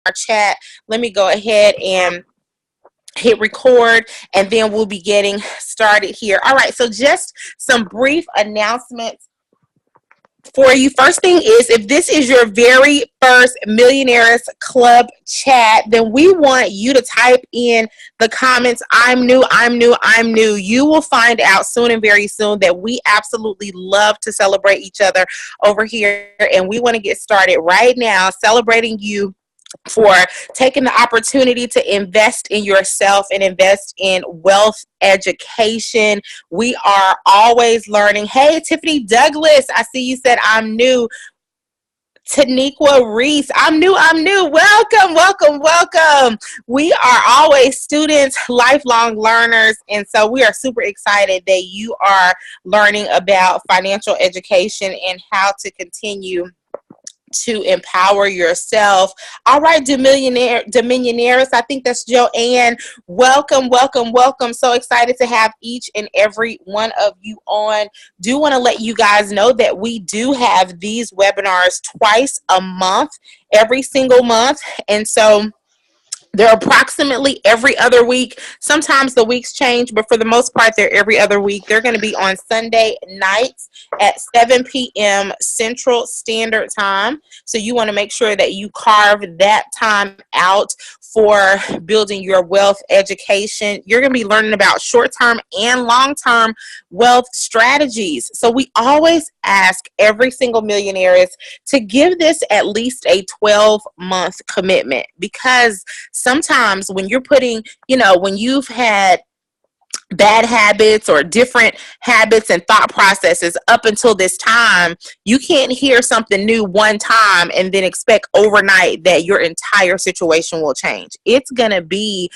our chat. Let me go ahead and hit record, and then we'll be getting started here. All right, so just some brief announcements for you. First thing is, if this is your very first Millionaires Club chat, then we want you to type in the comments, I'm new, I'm new, I'm new. You will find out soon and very soon that we absolutely love to celebrate each other over here, and we want to get started right now celebrating you for taking the opportunity to invest in yourself and invest in wealth education. We are always learning. Hey, Tiffany Douglas, I see you said I'm new. Taniqua Reese, I'm new, I'm new. Welcome, welcome, welcome. We are always students, lifelong learners, and so we are super excited that you are learning about financial education and how to continue to empower yourself. All right, Millionairess, I think that's Joanne. Welcome, welcome, welcome. So excited to have each and every one of you on. Do want to let you guys know that we do have these webinars twice a month, every single month. And so they're approximately every other week. Sometimes the weeks change, but for the most part, they're every other week. They're going to be on Sunday nights at 7 p.m. Central Standard Time. So you want to make sure that you carve that time out for building your wealth education. You're going to be learning about short-term and long-term wealth strategies. So we always ask every single millionaire to give this at least a 12-month commitment, because sometimes when you're putting, when you've had bad habits or different habits and thought processes up until this time, you can't hear something new one time and then expect overnight that your entire situation will change. It's going to be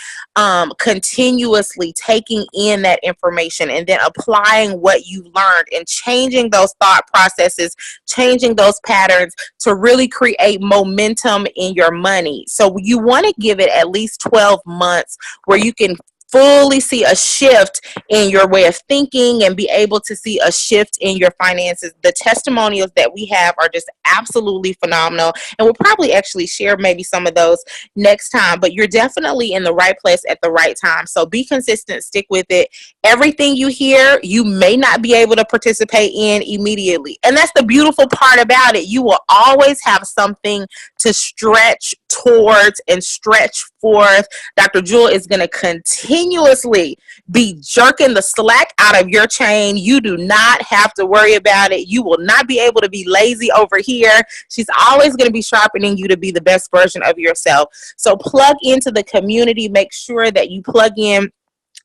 continuously taking in that information and then applying what you learned and changing those thought processes, changing those patterns to really create momentum in your money. So you want to give it at least 12 months where you can fully see a shift in your way of thinking and be able to see a shift in your finances. The testimonials that we have are just absolutely phenomenal, and we'll probably actually share maybe some of those next time, but you're definitely in the right place at the right time. So be consistent, stick with it. Everything you hear, you may not be able to participate in immediately, and that's the beautiful part about it. You will always have something to stretch towards and stretch forth. Dr. Jewel is going to continuously be jerking the slack out of your chain. You do not have to worry about it. You will not be able to be lazy over here. She's always going to be sharpening you to be the best version of yourself. So plug into the community. Make sure that you plug in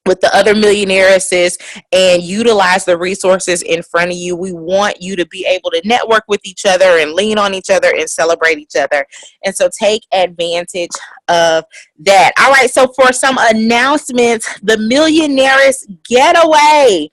with the other millionairesses and utilize the resources in front of you. We want you to be able to network with each other and lean on each other and celebrate each other. And so take advantage of that. All right, so for some announcements, the Millionairess Getaway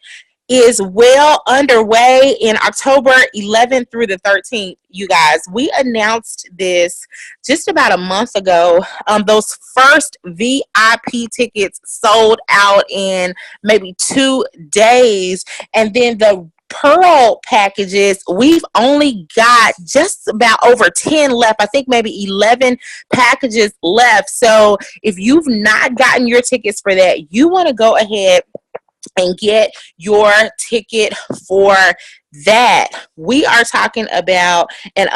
is well underway in October 11th through the 13th. You guys, we announced this just about a month ago. Those first VIP tickets sold out in maybe 2 days, and then the Pearl packages, we've only got just about over 10 left. I think maybe 11 packages left. So if you've not gotten your tickets for that, you want to go ahead and get your ticket for that. We are talking about the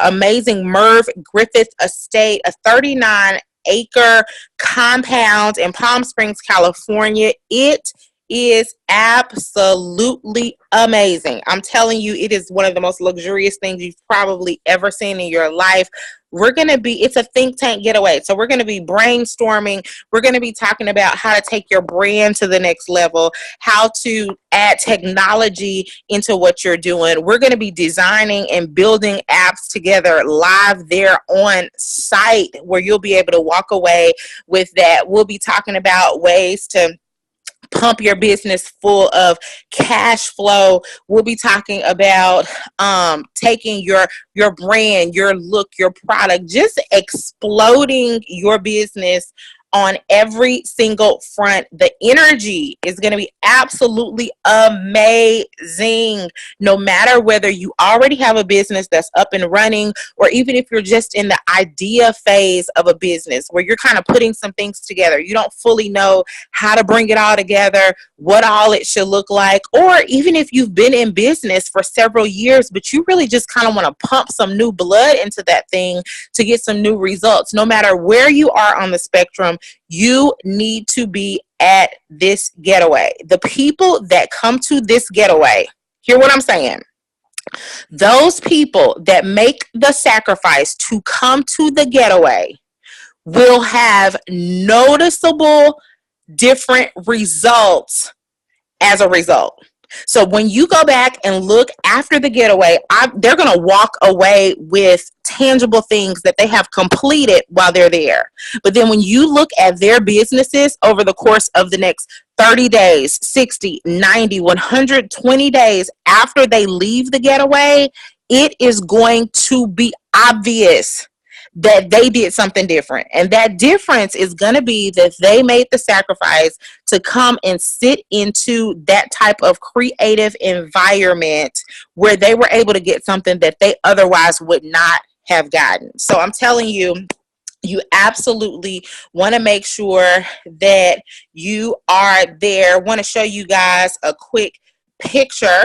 amazing Merv Griffith Estate, a 39-acre compound in Palm Springs, California. It is absolutely amazing. I'm telling you, it is one of the most luxurious things you've probably ever seen in your life. It's a think tank getaway. So we're going to be brainstorming. We're going to be talking about how to take your brand to the next level, how to add technology into what you're doing. We're going to be designing and building apps together live there on site where you'll be able to walk away with that. We'll be talking about ways to pump your business full of cash flow. We'll be talking about taking your brand, your look, your product, just exploding your business on every single front. The energy is going to be absolutely amazing, no matter whether you already have a business that's up and running, or even if you're just in the idea phase of a business where you're kind of putting some things together. You don't fully know how to bring it all together, what all it should look like, or even if you've been in business for several years, but you really just kind of want to pump some new blood into that thing to get some new results. No matter where you are on the spectrum, you need to be at this getaway. The people that come to this getaway, hear what I'm saying? Those people that make the sacrifice to come to the getaway will have noticeable different results as a result. So when you go back and look after the getaway, they're going to walk away with tangible things that they have completed while they're there. But then when you look at their businesses over the course of the next 30 days, 60, 90, 120 days after they leave the getaway, it is going to be obvious that they did something different. And that difference is going to be that they made the sacrifice to come and sit into that type of creative environment where they were able to get something that they otherwise would not have gotten. So I'm telling you, you absolutely want to make sure that you are there. I want to show you guys a quick picture.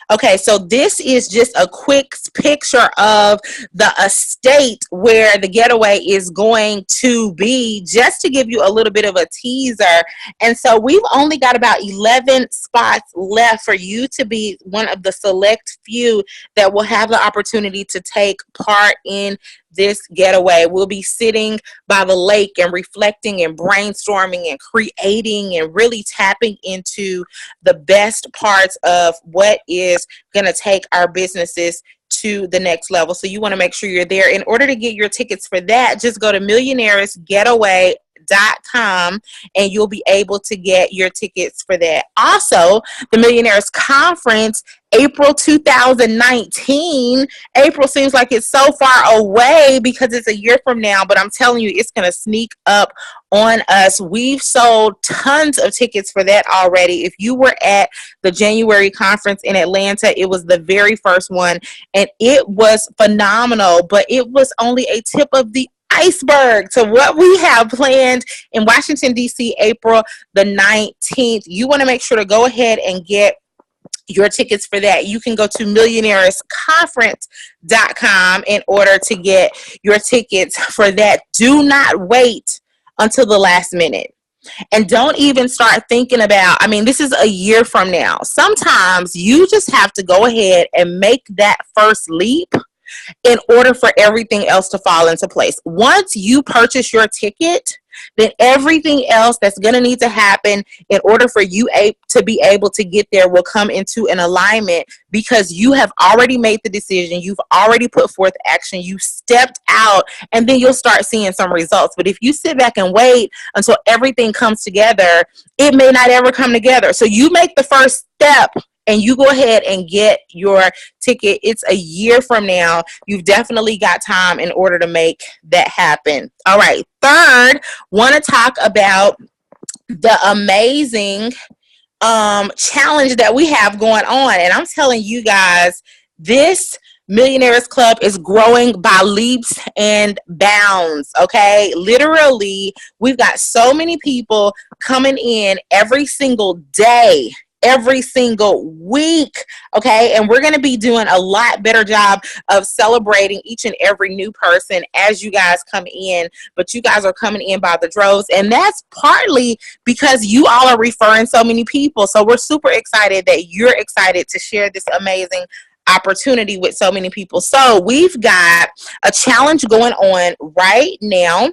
Okay, so this is just a quick picture of the estate where the getaway is going to be, just to give you a little bit of a teaser. And so we've only got about 11 spots left for you to be one of the select few that will have the opportunity to take part in this getaway. We'll be sitting by the lake and reflecting and brainstorming and creating and really tapping into the best parts of what is going to take our businesses to the next level. So you want to make sure you're there. In order to get your tickets for that, just go to millionairesgetaway.com and you'll be able to get your tickets for that. Also, the Millionaires Conference, April 2019. April seems like it's so far away because it's a year from now, but I'm telling you, it's going to sneak up on us. We've sold tons of tickets for that already. If you were at the January conference in Atlanta, it was the very first one and it was phenomenal, but it was only a tip of the iceberg to what we have planned in Washington, D.C., April the 19th. You want to make sure to go ahead and get your tickets for that. You can go to millionairesconference.com in order to get your tickets for that. Do not wait until the last minute. And don't even start thinking about, this is a year from now. Sometimes you just have to go ahead and make that first leap in order for everything else to fall into place. Once you purchase your ticket, then everything else that's going to need to happen in order for you to be able to get there will come into an alignment, because you have already made the decision. You've already put forth action. You stepped out, and then you'll start seeing some results. But if you sit back and wait until everything comes together, it may not ever come together. So you make the first step and you go ahead and get your ticket. It's a year from now. You've definitely got time in order to make that happen. All right. Third, want to talk about the amazing challenge that we have going on. And I'm telling you guys, this Millionaires Club is growing by leaps and bounds. Okay. Literally, we've got so many people coming in every single day, every single week. Okay. And we're going to be doing a lot better job of celebrating each and every new person as you guys come in, but you guys are coming in by the droves. And that's partly because you all are referring so many people. So we're super excited that you're excited to share this amazing opportunity with so many people. So we've got a challenge going on right now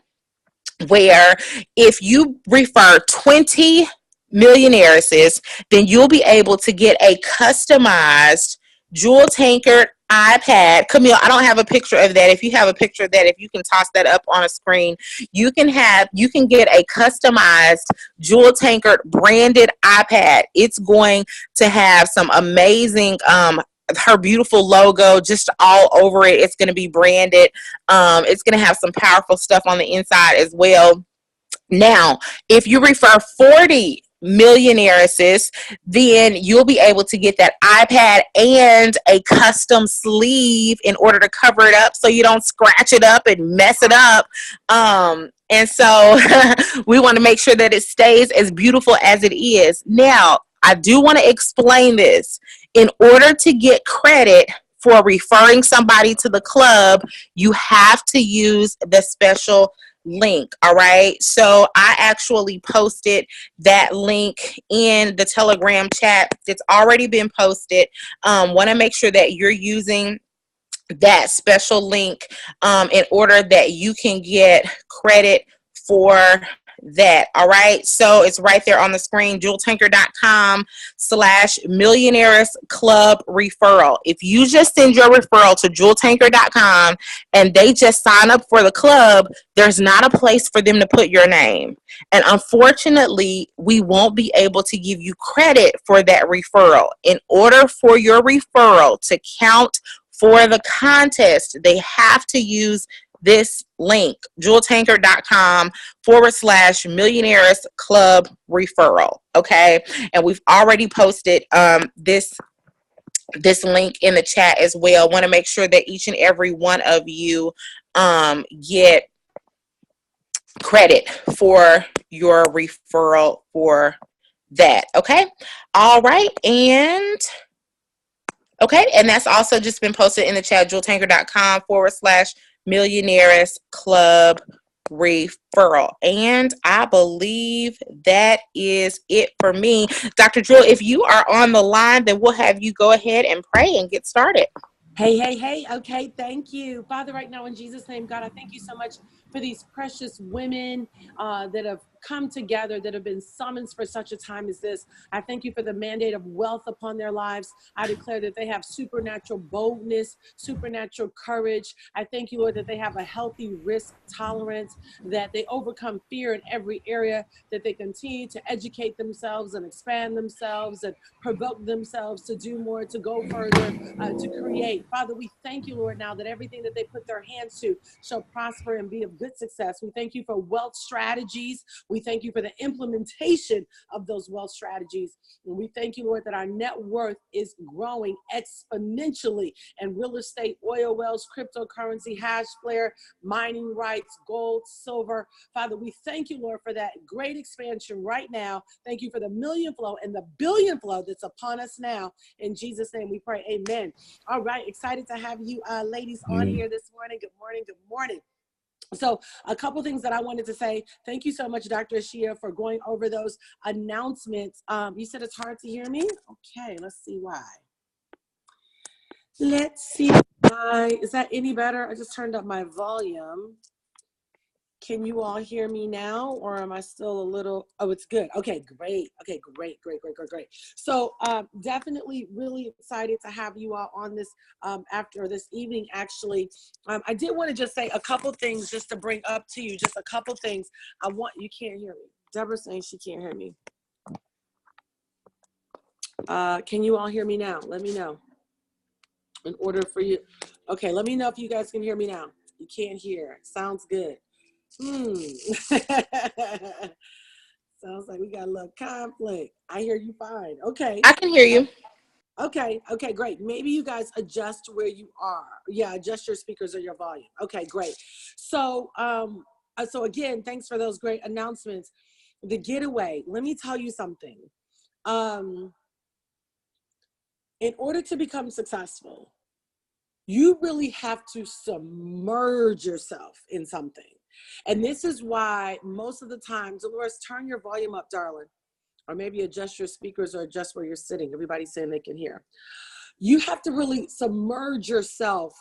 where if you refer 20 millionairesses, then you'll be able to get a customized jewel tankered iPad. Camille, I don't have a picture of that. If you have a picture of that, if you can toss that up on a screen, you can get a customized jewel tankered branded iPad. It's going to have some amazing her beautiful logo just all over it. It's going to be branded. It's going to have some powerful stuff on the inside as well. Now, if you refer 40 millionairesses, then you'll be able to get that iPad and a custom sleeve in order to cover it up so you don't scratch it up and mess it up. And so we want to make sure that it stays as beautiful as it is. Now, I do want to explain this. In order to get credit for referring somebody to the club, you have to use the special link. All right. So I actually posted that link in the Telegram chat. It's already been posted. Want to make sure that you're using that special link in order that you can get credit for that. All right. So it's right there on the screen, jeweltanker.com/millionaires club referral. If you just send your referral to jeweltanker.com and they just sign up for the club, there's not a place for them to put your name. And unfortunately, we won't be able to give you credit for that referral. In order for your referral to count for the contest, they have to use this link, jeweltanker.com/millionaires club referral. Okay. And we've already posted this link in the chat as well. Want to make sure that each and every one of you get credit for your referral for that. Okay. All right. And okay, and that's also just been posted in the chat, jeweltanker.com/millionaires club referral. And I believe that is it for me. Dr. Jewel, if you are on the line, then we'll have you go ahead and pray and get started. Hey, hey, hey. Okay, thank you. Father, right now in Jesus' name, God, I thank you so much for these precious women that have come together, that have been summoned for such a time as this. I thank you for the mandate of wealth upon their lives. I declare that they have supernatural boldness, supernatural courage. I thank you, Lord, that they have a healthy risk tolerance, that they overcome fear in every area, that they continue to educate themselves and expand themselves and provoke themselves to do more, to go further, to create. Father, we thank you, Lord, now that everything that they put their hands to shall prosper and be of good success. We thank you for wealth strategies. We thank you for the implementation of those wealth strategies. And we thank you, Lord, that our net worth is growing exponentially, and real estate, oil wells, cryptocurrency, hash flare, mining rights, gold, silver. Father, we thank you, Lord, for that great expansion right now. Thank you for the million flow and the billion flow that's upon us now. In Jesus' name we pray, amen. All right, excited to have you ladies on here this morning. Good morning, good morning. So a couple things that I wanted to say. Thank you so much, Dr. Ashia, for going over those announcements. You said it's hard to hear me? Okay, let's see why. Let's see why. Is that any better? I just turned up my volume. Can you all hear me now, or am I still a little? Oh, it's good. Okay, great. Okay, great. So definitely really excited to have you all on this after this evening, actually. I did want to just say a couple things just to bring up to you, just a couple things. You can't hear me. Deborah's saying she can't hear me. Can you all hear me now? Let me know. In order for you. Okay, let me know if you guys can hear me now. You can't hear. Sounds good. Sounds like we got a little conflict. I hear you fine. Okay. I can hear you. Okay, great. Maybe you guys adjust where you are. Yeah, adjust your speakers or your volume. Okay, great. So, so again, thanks for those great announcements. The getaway, let me tell you something. In order to become successful, you really have to submerge yourself in something. And this is why most of the time, Dolores, turn your volume up, darling, or maybe adjust your speakers or adjust where you're sitting. Everybody's saying they can hear. You have to really submerge yourself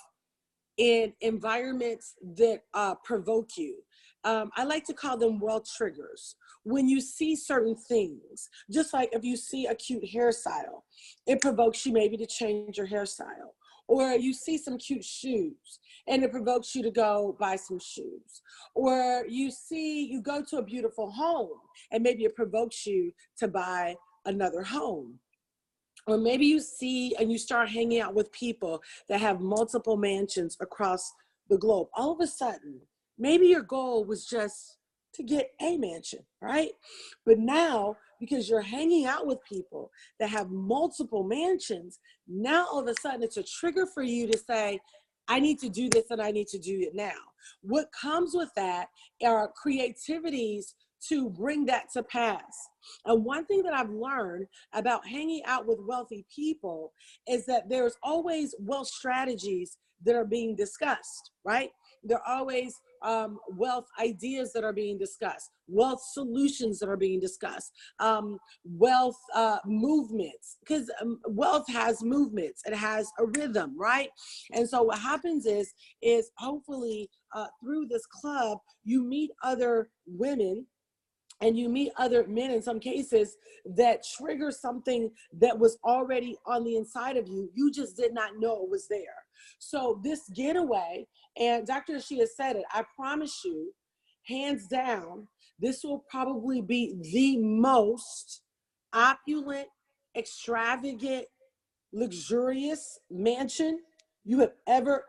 in environments that provoke you. I like to call them wealth triggers. When you see certain things, just like if you see a cute hairstyle, it provokes you maybe to change your hairstyle. Or you see some cute shoes and it provokes you to go buy some shoes. Or you go to a beautiful home and maybe it provokes you to buy another home. Or maybe you see and you start hanging out with people that have multiple mansions across the globe. All of a sudden, maybe your goal was just to get a mansion, right? But now, because you're hanging out with people that have multiple mansions, now all of a sudden it's a trigger for you to say, I need to do this and I need to do it now. What comes with that are creativities to bring that to pass. And one thing that I've learned about hanging out with wealthy people is that there's always wealth strategies that are being discussed, right? There are always wealth ideas that are being discussed, wealth solutions that are being discussed, wealth movements, because wealth has movements, it has a rhythm, right? And so what happens is hopefully through this club, you meet other women and you meet other men in some cases that trigger something that was already on the inside of you. You just did not know it was there. So this getaway, and Dr. Ashia said it, I promise you, hands down, this will probably be the most opulent, extravagant, luxurious mansion you have ever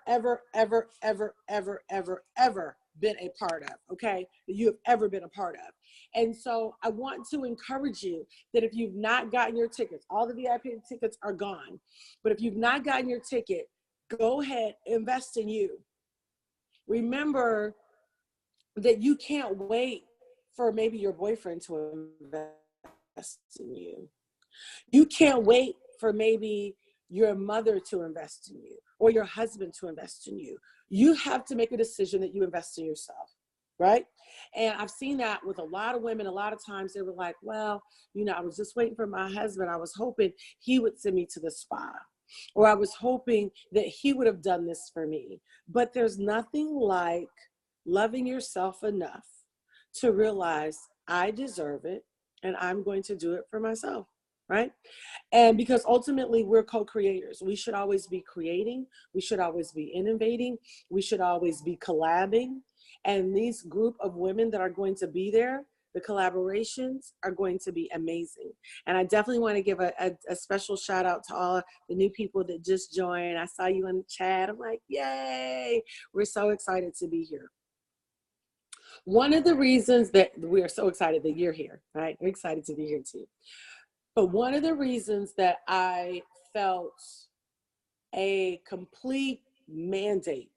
been a part of, okay? That you have ever been a part of. And so I want to encourage you that if you've not gotten your tickets, all the VIP tickets are gone, but if you've not gotten your ticket, go ahead, invest in you. Remember that you can't wait for maybe your boyfriend to invest in you. You can't wait for maybe your mother to invest in you or your husband to invest in you. You have to make a decision that you invest in yourself, right? And I've seen that with a lot of women. A lot of times they were like, well, you know, I was just waiting for my husband. I was hoping he would send me to the spa, or I was hoping that he would have done this for me. But there's nothing like loving yourself enough to realize I deserve it and I'm going to do it for myself, right? And because ultimately we're co-creators, we should always be creating, we should always be innovating, we should always be collabing. And these group of women that are going to be there, the collaborations are going to be amazing. And I definitely want to give a special shout out to all the new people that just joined. I saw you in the chat. I'm like, yay, we're so excited to be here. One of the reasons that we are so excited that you're here, right? We're excited to be here too. But one of the reasons that I felt a complete mandate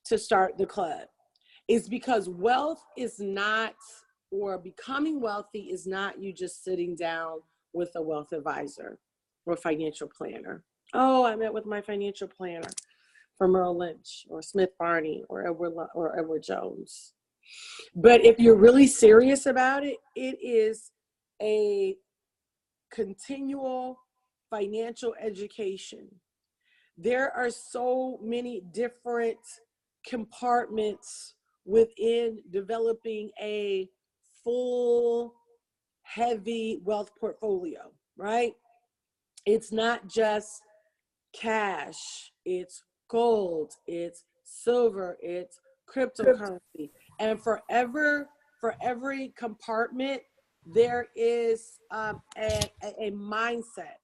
to start the club is because wealth is not, or becoming wealthy is not you just sitting down with a wealth advisor or financial planner. Oh, I met with my financial planner from Merrill Lynch or Smith Barney or Edward Jones. But if you're really serious about it, it is a continual financial education. There are so many different compartments within developing a full, heavy wealth portfolio, right? It's not just cash, it's gold, it's silver, it's cryptocurrency. And for every compartment, there is a mindset.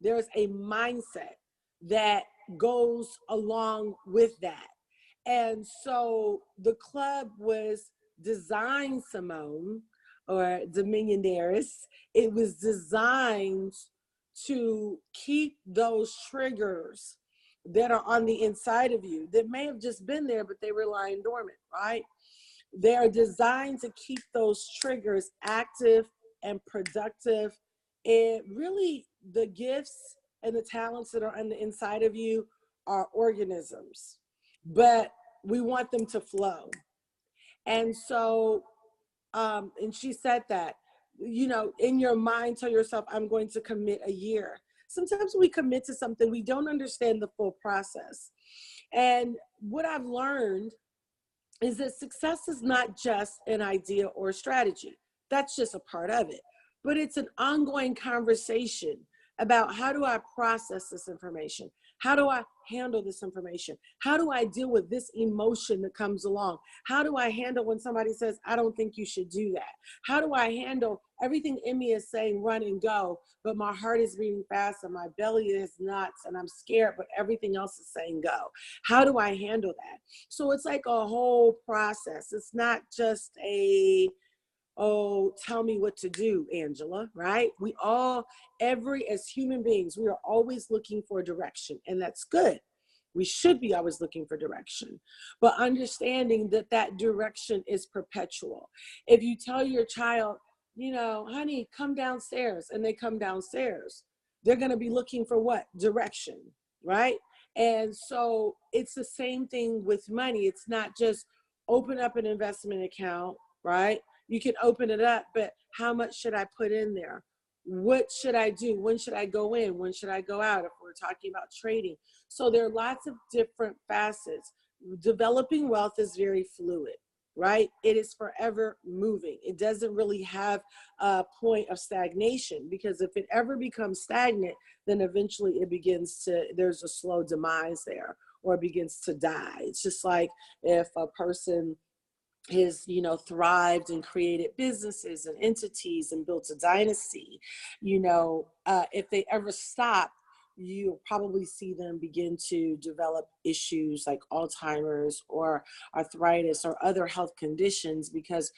There's a mindset that goes along with that. And so the club was designed, Simone, or the Millionairess, it was designed to keep those triggers that are on the inside of you that may have just been there, but they were lying dormant, right? They are designed to keep those triggers active and productive. And really, the gifts and the talents that are on the inside of you are organisms, but we want them to flow. And so, and she said that, you know, in your mind, tell yourself, I'm going to commit a year. Sometimes we commit to something, we don't understand the full process. And what I've learned is that success is not just an idea or a strategy. That's just a part of it. But it's an ongoing conversation about how do I process this information? How do I handle this information? How do I deal with this emotion that comes along? How do I handle when somebody says, I don't think you should do that? How do I handle everything in me is saying run and go, but my heart is beating fast and my belly is nuts and I'm scared, but everything else is saying go? How do I handle that? So it's like a whole process. It's not just a, oh, tell me what to do, Angela, right? We all, as human beings, we are always looking for direction, and that's good. We should be always looking for direction, but understanding that that direction is perpetual. If you tell your child, you know, honey, come downstairs, and they come downstairs, they're going to be looking for what? Direction, right? And so it's the same thing with money. It's not just open up an investment account, right? You can open it up, but how much should I put in there? What should I do? When should I go in? When should I go out? If we're talking about trading. So there are lots of different facets. Developing wealth is very fluid, right? It is forever moving. It doesn't really have a point of stagnation, because if it ever becomes stagnant, then eventually it begins to, there's a slow demise there, or it begins to die. It's just like if a person has, you know, thrived and created businesses and entities and built a dynasty, you know, if they ever stop, you'll probably see them begin to develop issues like Alzheimer's or arthritis or other health conditions, because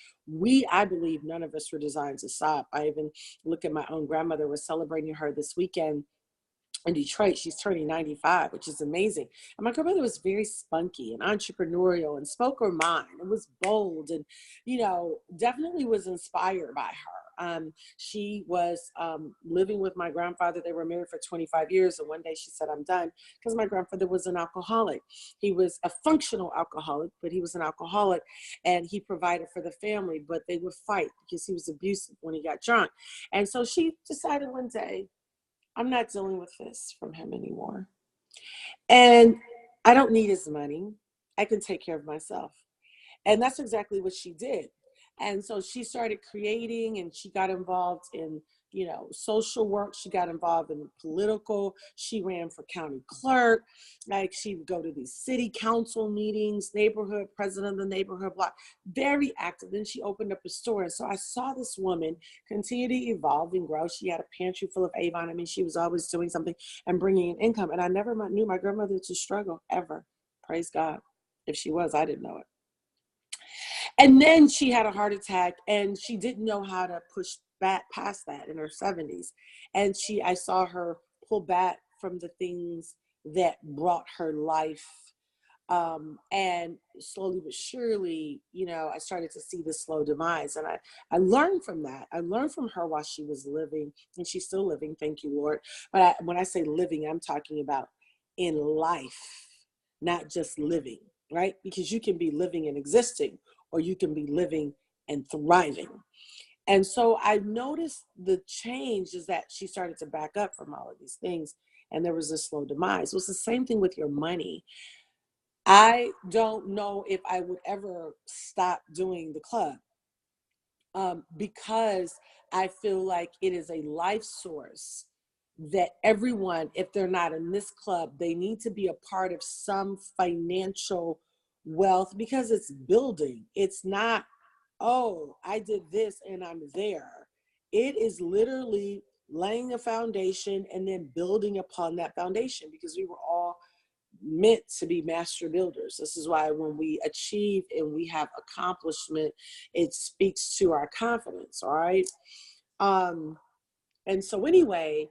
I believe none of us were designed to stop. I even look at my own grandmother. We're celebrating her this weekend in Detroit. She's turning 95, which is amazing. And my grandmother was very spunky and entrepreneurial and spoke her mind and was bold, and, you know, definitely was inspired by her. She was living with my grandfather. They were married for 25 years. And one day she said, I'm done, because my grandfather was an alcoholic. He was a functional alcoholic, but he was an alcoholic, and he provided for the family, but they would fight because he was abusive when he got drunk. And so she decided one day, I'm not dealing with this from him anymore. And I don't need his money. I can take care of myself. And that's exactly what she did. And so she started creating, and she got involved in, you know, social work. She got involved in political. She ran for county clerk. Like, she would go to these city council meetings, neighborhood president of the neighborhood block, very active. Then she opened up a store. And so I saw this woman continue to evolve and grow. She had a pantry full of Avon. I mean, she was always doing something and bringing in income. And I never knew my grandmother to struggle ever. Praise God. If she was, I didn't know it. And then she had a heart attack, and she didn't know how to push back past that in her 70s. And I saw her pull back from the things that brought her life. And slowly but surely, you know, I started to see the slow demise. And I learned from that. I learned from her while she was living, and she's still living. Thank you, Lord. But when I say living, I'm talking about in life, not just living, right? Because you can be living and existing, or you can be living and thriving. And so I noticed the change is that she started to back up from all of these things, and there was a slow demise. It was the same thing with your money. I don't know if I would ever stop doing the club, because I feel like it is a life source that everyone, if they're not in this club, they need to be a part of some financial wealth, because it's building. It's not, oh, I did this and I'm there. It is literally laying a foundation and then building upon that foundation, because we were all meant to be master builders. This is why when we achieve and we have accomplishment, it speaks to our confidence. All right. And so anyway,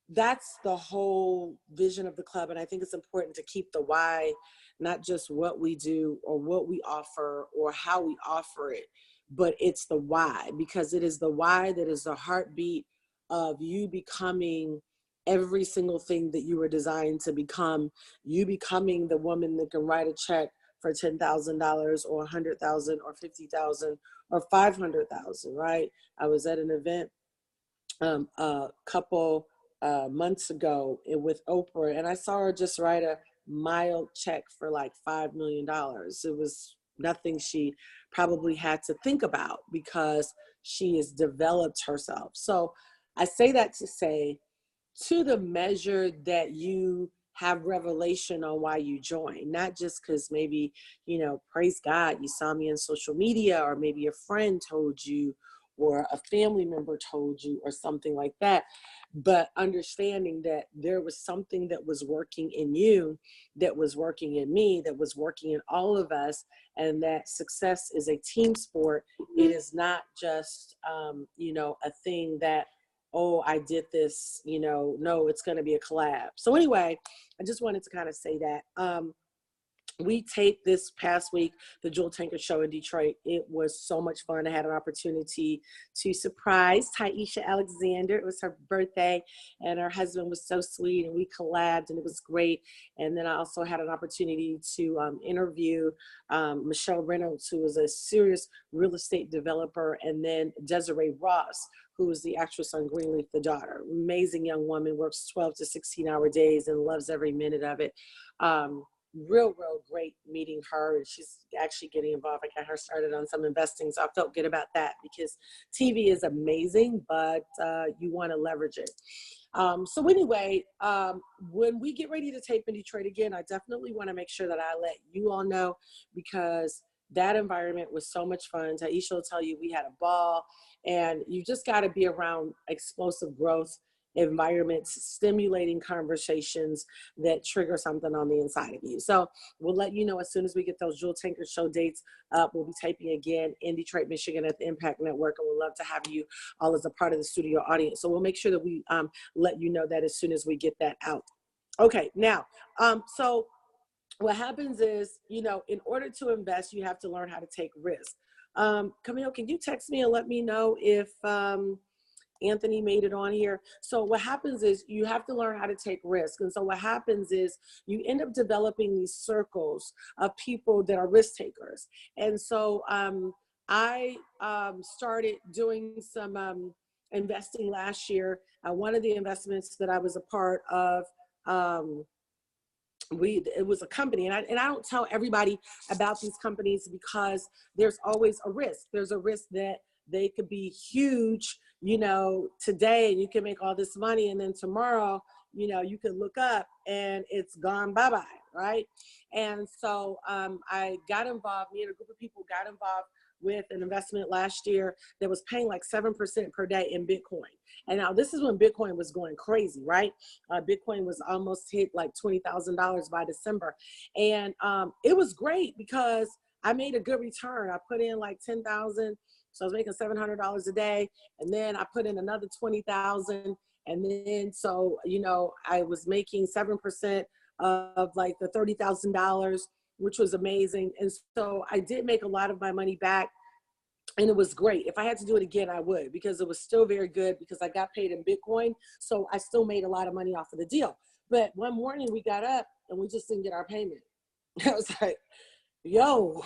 that's the whole vision of the club. And I think it's important to keep the why, not just what we do or what we offer or how we offer it, but it's the why, because it is the why that is the heartbeat of you becoming every single thing that you were designed to become. You becoming the woman that can write a check for $10,000 or 100,000 or 50,000 or 500,000, right? I was at an event a couple months ago with Oprah, and I saw her just write a mild check for like $5 million. It was nothing she probably had to think about, because she has developed herself. So I say that to say, to the measure that you have revelation on why you joined, not just because maybe, you know, praise God, you saw me on social media, or maybe a friend told you, or a family member told you, or something like that, but understanding that there was something that was working in you, that was working in me, that was working in all of us, and that success is a team sport. It is not just, you know, a thing that, oh, I did this, you know, no, it's going to be a collab. So anyway, I just wanted to kind of say that. We taped this past week the Jewel Tanker show in Detroit. It was so much fun. I had an opportunity to surprise Taisha Alexander. It was her birthday, and her husband was so sweet, and we collabed, and it was great. And then I also had an opportunity to interview Michelle Reynolds, who is a serious real estate developer, and then Desiree Ross, who is the actress on Greenleaf, the daughter. Amazing young woman, works 12 to 16-hour days and loves every minute of it. Real great meeting her, and she's actually getting involved. I got her started on some investing, so I felt good about that, because TV is amazing, but you want to leverage it. So anyway, when we get ready to tape in Detroit again, I definitely want to make sure that I let you all know, because that environment was so much fun. Taisha will tell you we had a ball, and you just got to be around explosive growth environments, stimulating conversations that trigger something on the inside of you. So we'll let you know as soon as we get those Jewel Tanker show dates up. We'll be taping again in Detroit, Michigan at the Impact Network, and we'd love to have you all as a part of the studio audience. So we'll make sure that we let you know that as soon as we get that out. Okay, now, so what happens is, you know, in order to invest, you have to learn how to take risks. Camille, can you text me and let me know if Anthony made it on here? So what happens is you have to learn how to take risks. And so what happens is you end up developing these circles of people that are risk takers. And so I started doing some investing last year. One of the investments that I was a part of, it was a company, and I don't tell everybody about these companies, because there's always a risk. There's a risk that they could be huge, you know, today, and you can make all this money, and then tomorrow, you know, you can look up and it's gone bye-bye, right? And so I got involved, me and a group of people got involved with an investment last year that was paying like 7% per day in Bitcoin. And now this is when Bitcoin was going crazy, right? Bitcoin was almost hit like $20,000 by December. And it was great because I made a good return. I put in like 10,000. So I was making $700 a day. And then I put in another 20,000. And then, so, you know, I was making 7% of like the $30,000, which was amazing. And so I did make a lot of my money back, and it was great. If I had to do it again, I would, because it was still very good, because I got paid in Bitcoin. So I still made a lot of money off of the deal. But one morning we got up and we just didn't get our payment. I was like, yo,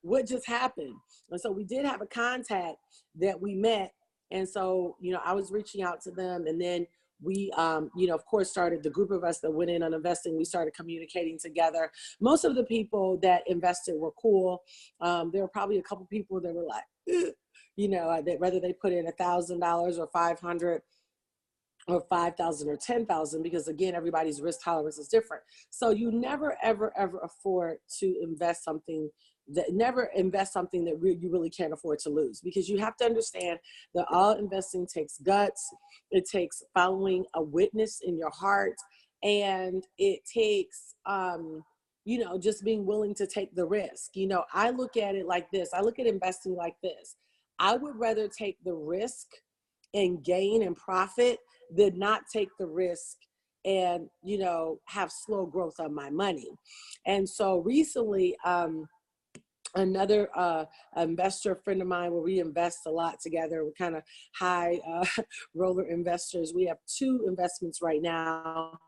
what just happened? And so we did have a contact that we met. And so, you know, I was reaching out to them, and then we, you know, of course, started, the group of us that went in on investing, we started communicating together. Most of the people that invested were cool. There were probably a couple people that were like, you know, that whether they put in $1,000 or 500 or 5,000 or 10,000, because again, everybody's risk tolerance is different. So you never, ever, ever afford to invest something that you really can't afford to lose, because you have to understand that all investing takes guts. It takes following a witness in your heart, and it takes, you know, just being willing to take the risk. You know, I look at it like this. I look at investing like this. I would rather take the risk and gain and profit than not take the risk and, you know, have slow growth on my money. And so recently, another investor friend of mine, where we invest a lot together, we're kind of high roller investors. We have 2 investments right now.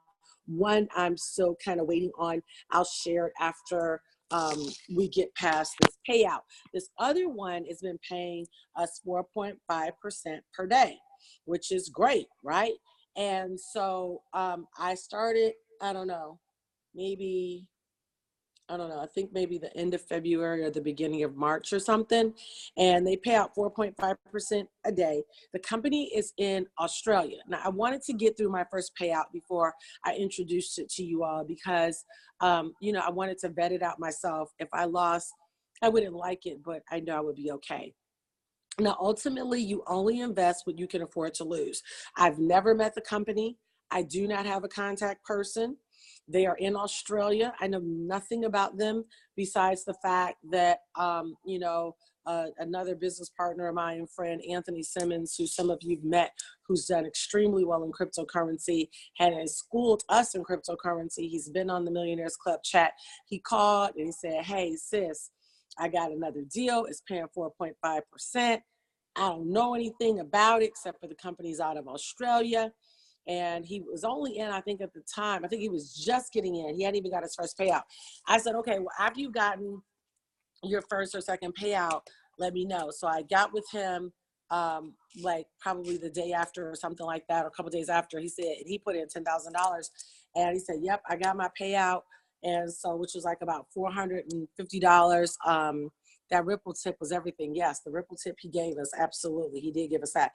One I'm still kind of waiting on. I'll share it after we get past this payout. This other one has been paying us 4.5% per day, which is great, right? And so I started, I don't know, maybe I don't know, I think maybe the end of February or the beginning of March or something. And they pay out 4.5% a day. The company is in Australia. Now, I wanted to get through my first payout before I introduced it to you all because, I wanted to vet it out myself. If I lost, I wouldn't like it, but I know I would be okay. Now, ultimately, you only invest what you can afford to lose. I've never met the company. I do not have a contact person. They are in Australia. I know nothing about them besides the fact that, another business partner of mine and friend, Anthony Simmons, who some of you've met, who's done extremely well in cryptocurrency, has schooled us in cryptocurrency. He's been on the Millionaires Club chat. He called and he said, "Hey, sis, I got another deal. It's paying 4.5%. I don't know anything about it except for the company's out of Australia." And he was only in, I think at the time, I think he was just getting in. He hadn't even got his first payout. I said, okay, well, after you've gotten your first or second payout, let me know. So I got with him like probably the day after or something like that, or a couple days after. He said, he put in $10,000 and he said, yep, I got my payout. And so, which was like about $450. That Ripple tip was everything. Yes, the Ripple tip he gave us, absolutely, he did give us that.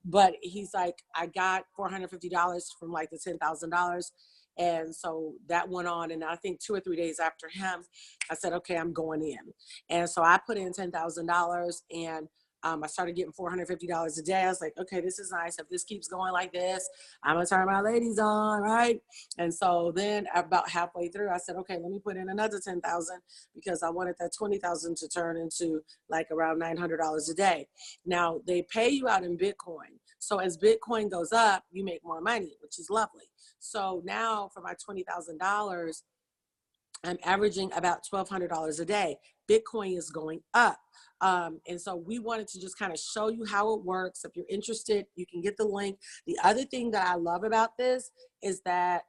But he's like, I got $450 from like the $10,000. And so that went on. And I think 2 or 3 days after him, I said, okay, I'm going in. And so I put in $10,000 and I started getting $450 a day. I was like, okay, this is nice. If this keeps going like this, I'm going to turn my ladies on, right? And so then about halfway through, I said, okay, let me put in another 10,000 because I wanted that 20,000 to turn into like around $900 a day. Now, they pay you out in Bitcoin. So as Bitcoin goes up, you make more money, which is lovely. So now for my $20,000, I'm averaging about $1,200 a day. Bitcoin is going up. And so we wanted to just kind of show you how it works. If you're interested, you can get the link. The other thing that I love about this is that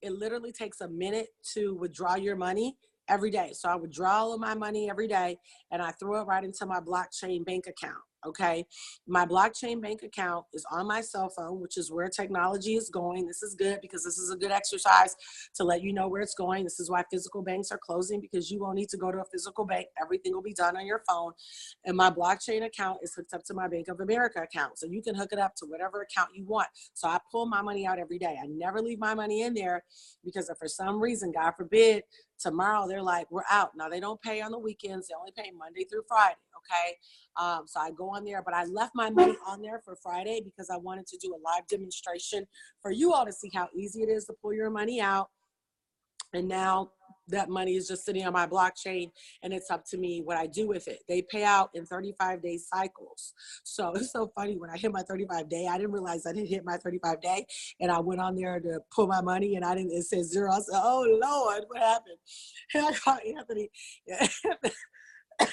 it literally takes a minute to withdraw your money every day. So I withdraw all of my money every day and I throw it right into my blockchain bank account. Okay. My blockchain bank account is on my cell phone, which is where technology is going. This is good because this is a good exercise to let you know where it's going. This is why physical banks are closing, because you won't need to go to a physical bank. Everything will be done on your phone. And my blockchain account is hooked up to my Bank of America account. So you can hook it up to whatever account you want. So I pull my money out every day. I never leave my money in there because if for some reason, God forbid, tomorrow they're like, we're out. Now they don't pay on the weekends. They only pay Monday through Friday. Okay. So I go on there, but I left my money on there for Friday because I wanted to do a live demonstration for you all to see how easy it is to pull your money out. And now that money is just sitting on my blockchain and it's up to me what I do with it. They pay out in 35-day cycles. So it's so funny, when I hit my 35-day, I didn't realize I didn't hit my 35-day. And I went on there to pull my money and it said zero. I said, oh Lord, what happened? And I called Anthony.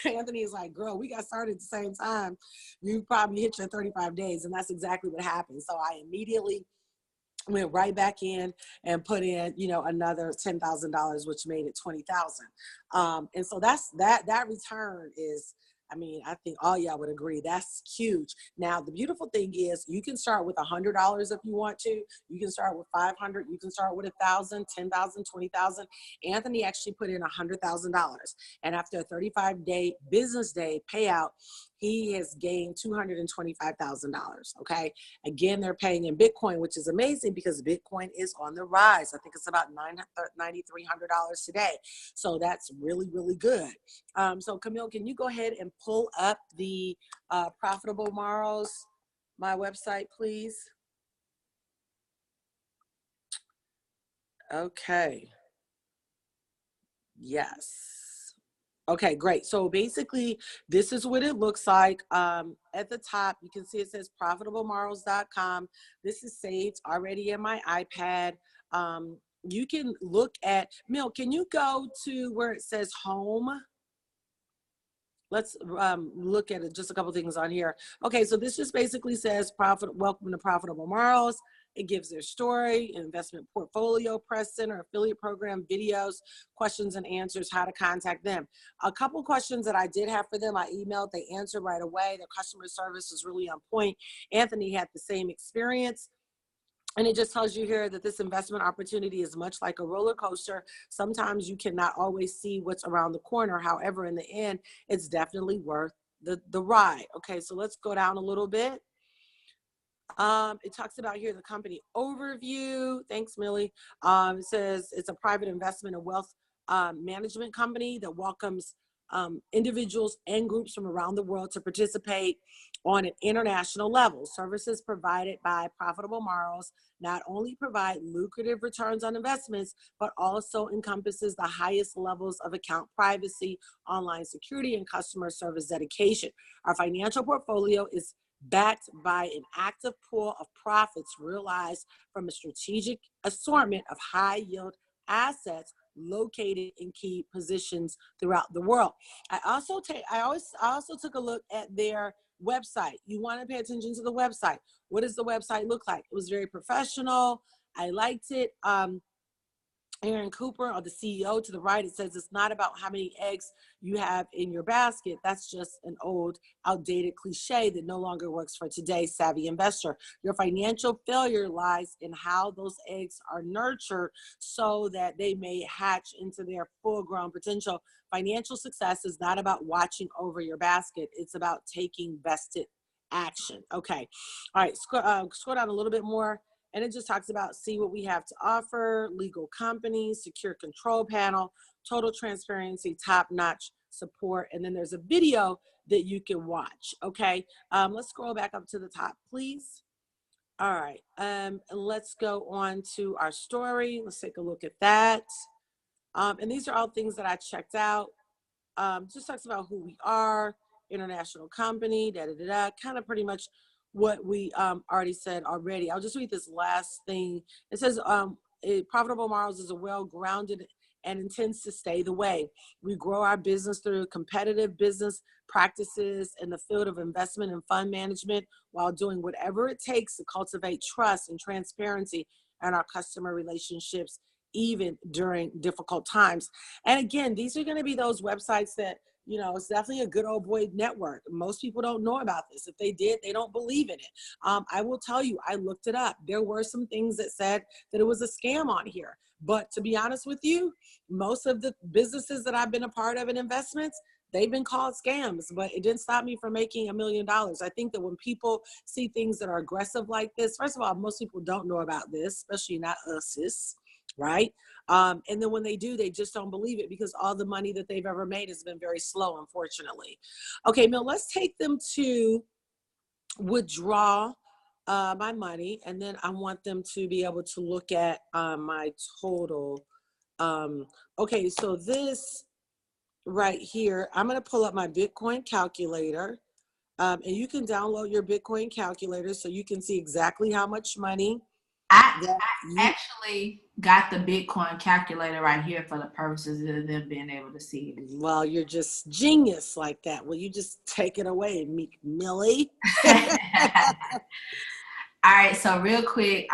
Anthony is like, girl, we got started at the same time. You probably hit your 35 days. And that's exactly what happened. So I immediately went right back in and put in, another $10,000, which made it 20,000. And so that return is, I think all y'all would agree that's huge. Now, the beautiful thing is you can start with $100 if you want to. You can start with 500. You can start with 1,000, 10,000, 20,000. Anthony actually put in $100,000, and after a 35-day business day payout, he has gained $225,000. Okay. Again, they're paying in Bitcoin, which is amazing because Bitcoin is on the rise. I think it's about $9,300 today. So that's really, really good. So Camille, can you go ahead and pull up the Profitable Morals, my website, please? Okay. Yes. Okay, great. So basically, this is what it looks like. At the top, you can see it says profitablemorals.com. This is saved already in my iPad. You can look at, Mill, can you go to where it says home? Let's look at it, just a couple things on here. Okay, so this just basically says welcome to Profitable Morals. It gives their story, investment portfolio, press center, affiliate program, videos, questions and answers, how to contact them. A couple questions that I did have for them, I emailed, they answered right away. Their customer service was really on point. Anthony had the same experience. And it just tells you here that this investment opportunity is much like a roller coaster. Sometimes you cannot always see what's around the corner. However, in the end, it's definitely worth the ride. Okay, so let's go down a little bit. It talks about here the company overview. Thanks, Millie. It says it's a private investment and wealth management company that welcomes individuals and groups from around the world to participate on an international level. Services provided by Profitable Morrows not only provide lucrative returns on investments, but also encompasses the highest levels of account privacy, online security, and customer service dedication. Our financial portfolio is backed by an active pool of profits realized from a strategic assortment of high yield assets located in key positions throughout the world. I also took a look at their website. You want to pay attention to the website. What does the website look like? It was very professional. I liked it. Aaron Cooper, or the CEO to the right, it says it's not about how many eggs you have in your basket. That's just an old, outdated cliche that no longer works for today's savvy investor. Your financial failure lies in how those eggs are nurtured so that they may hatch into their full-grown potential. Financial success is not about watching over your basket. It's about taking vested action. Okay. All right. Scroll down a little bit more. And it just talks about see what we have to offer, legal companies, secure control panel, total transparency, top-notch support. And then there's a video that you can watch. Okay. Let's scroll back up to the top, please. All right. Let's go on to our story. Let's take a look at that. And these are all things that I checked out. Just talks about who we are, international company, kind of pretty much what we already said already. I'll just read this last thing. It says, Profitable Morrows is a well-grounded and intends to stay the way. We grow our business through competitive business practices in the field of investment and fund management while doing whatever it takes to cultivate trust and transparency in our customer relationships, even during difficult times. And again, these are going to be those websites that, you know, it's definitely a good old boy network. Most people don't know about this. If they did, they don't believe in it. I will tell you, I looked it up. There were some things that said that it was a scam on here. But to be honest with you, most of the businesses that I've been a part of in investments, they've been called scams, but it didn't stop me from making $1 million. I think that when people see things that are aggressive like this, first of all, most people don't know about this, especially not us, sis, right? And then when they do, they just don't believe it because all the money that they've ever made has been very slow, unfortunately. Okay, Mill, let's take them to withdraw my money, and then I want them to be able to look at my total. Okay, so this right here, I'm going to pull up my Bitcoin calculator, and you can download your Bitcoin calculator so you can see exactly how much money I actually got the Bitcoin calculator right here for the purposes of them being able to see it. Well, you're just genius like that. Will you just take it away, Millie? All right, so real quick,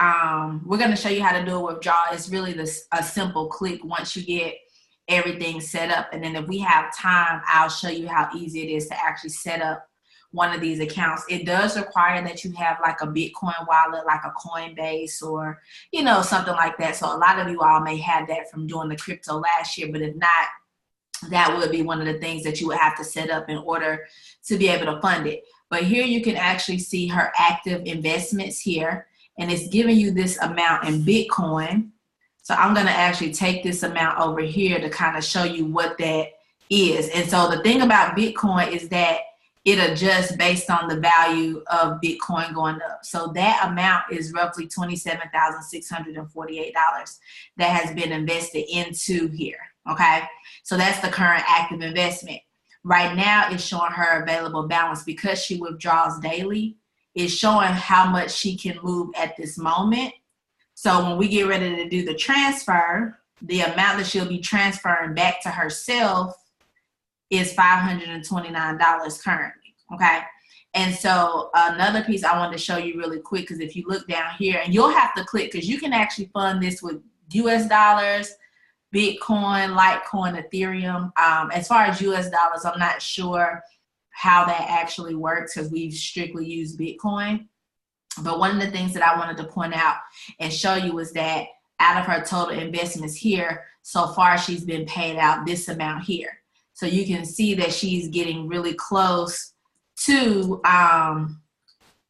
we're going to show you how to do a withdrawal. It's really a simple click once you get everything set up. And then if we have time, I'll show you how easy it is to actually set up one of these accounts. It does require that you have like a Bitcoin wallet, like a Coinbase or, you know, something like that. So a lot of you all may have that from doing the crypto last year, but if not, that would be one of the things that you would have to set up in order to be able to fund it. But here you can actually see her active investments here, and it's giving you this amount in Bitcoin. So I'm going to actually take this amount over here to kind of show you what that is. And so the thing about Bitcoin is that it adjusts based on the value of Bitcoin going up. So that amount is roughly $27,648 that has been invested into here. Okay. So that's the current active investment. Right now it's showing her available balance because she withdraws daily. It's showing how much she can move at this moment. So when we get ready to do the transfer, the amount that she'll be transferring back to herself is $529 currently, okay? And so another piece I wanted to show you really quick, because if you look down here, and you'll have to click, because you can actually fund this with US dollars, Bitcoin, Litecoin, Ethereum. As far as US dollars, I'm not sure how that actually works because we've strictly used Bitcoin. But one of the things that I wanted to point out and show you was that out of her total investments here, so far she's been paid out this amount here. So you can see that she's getting really close to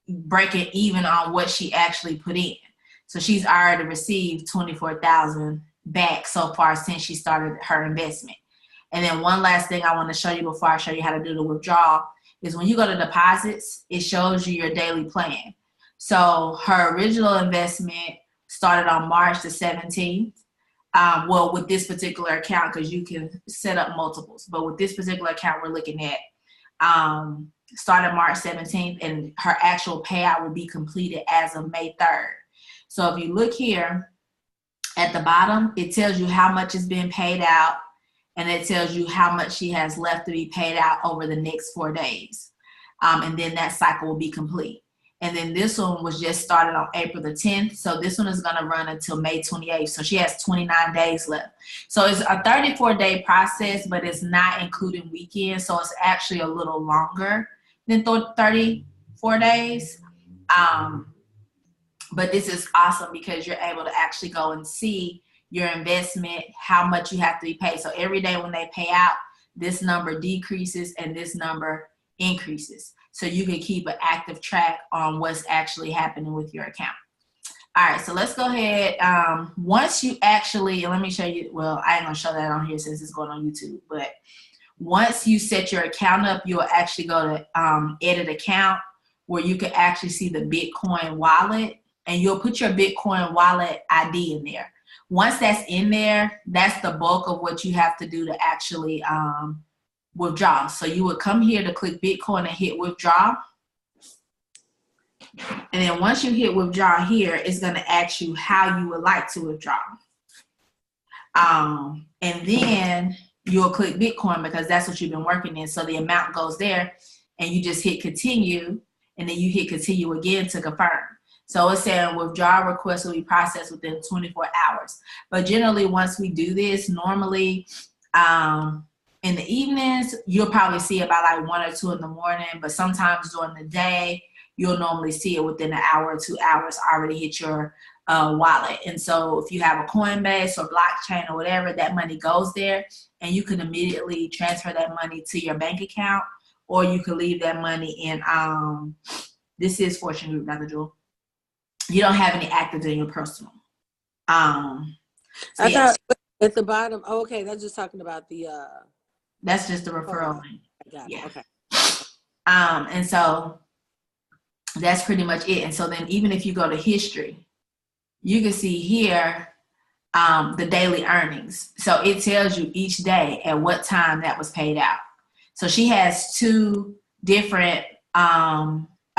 breaking even on what she actually put in. So she's already received $24,000 back so far since she started her investment. And then one last thing I want to show you before I show you how to do the withdrawal is when you go to deposits, it shows you your daily plan. So her original investment started on March the 17th. Well, with this particular account, because you can set up multiples, but with this particular account we're looking at, started March 17th, and her actual payout will be completed as of May 3rd. So if you look here at the bottom, it tells you how much is being paid out, and it tells you how much she has left to be paid out over the next 4 days. And then that cycle will be complete. And then this one was just started on April the 10th. So this one is going to run until May 28th. So she has 29 days left. So it's a 34-day process, but it's not including weekends. So it's actually a little longer than 34 days. But this is awesome because you're able to actually go and see your investment, how much you have to be paid. So every day when they pay out, this number decreases and this number increases. So you can keep an active track on what's actually happening with your account. All right, so let's go ahead. Once you actually, let me show you, well, I ain't gonna show that on here since it's going on YouTube, but once you set your account up, you'll actually go to edit account where you can actually see the Bitcoin wallet, and you'll put your Bitcoin wallet ID in there. Once that's in there, that's the bulk of what you have to do to actually withdraw. So you would come here to click Bitcoin and hit withdraw. And then once you hit withdraw here, it's going to ask you how you would like to withdraw. And then you'll click Bitcoin because that's what you've been working in. So the amount goes there and you just hit continue, and then you hit continue again to confirm. So it's saying withdrawal request will be processed within 24 hours. But generally, once we do this, normally in the evenings, you'll probably see about like 1 or 2 in the morning, but sometimes during the day, you'll normally see it within an hour or 2 hours already hit your wallet. And so if you have a Coinbase or blockchain or whatever, that money goes there and you can immediately transfer that money to your bank account, or you can leave that money in, this is Fortune Group, Dr. Jewel. You don't have any active in your personal. So I thought at the bottom, oh, okay, that's just talking about the that's just the referral link. I got it. Yeah. Okay. And so that's pretty much it. And so then even if you go to history, you can see here the daily earnings. So it tells you each day at what time that was paid out. So she has 2 different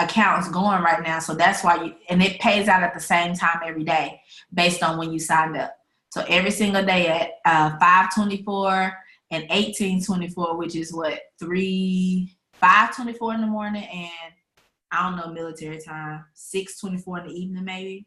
accounts going right now. So that's why and it pays out at the same time every day based on when you signed up. So every single day at 5:24 and 18:24, which is what, 5:24 in the morning and I don't know, military time, 6:24 in the evening maybe.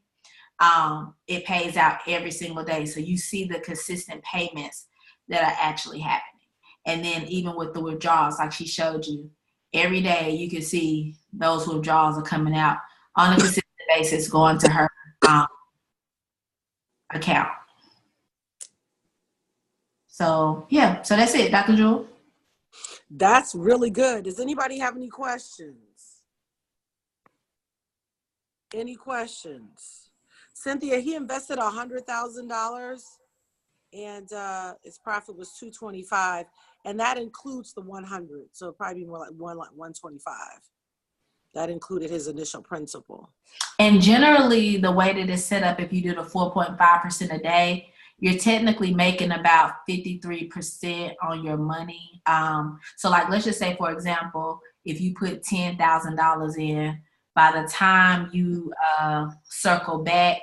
It pays out every single day. So you see the consistent payments that are actually happening. And then even with the withdrawals, like she showed you, every day you can see those withdrawals are coming out on a consistent basis going to her account. So yeah, so that's it, Dr. Jewel. That's really good. Does anybody have any questions? Any questions? Cynthia, he invested $100,000 and his profit was $225, and that includes the 100. So it'd probably be more like 125. That included his initial principal. And generally, the way that it's set up, if you do the 4.5% a day, you're technically making about 53% on your money. So like, let's just say, for example, if you put $10,000 in, by the time you circle back,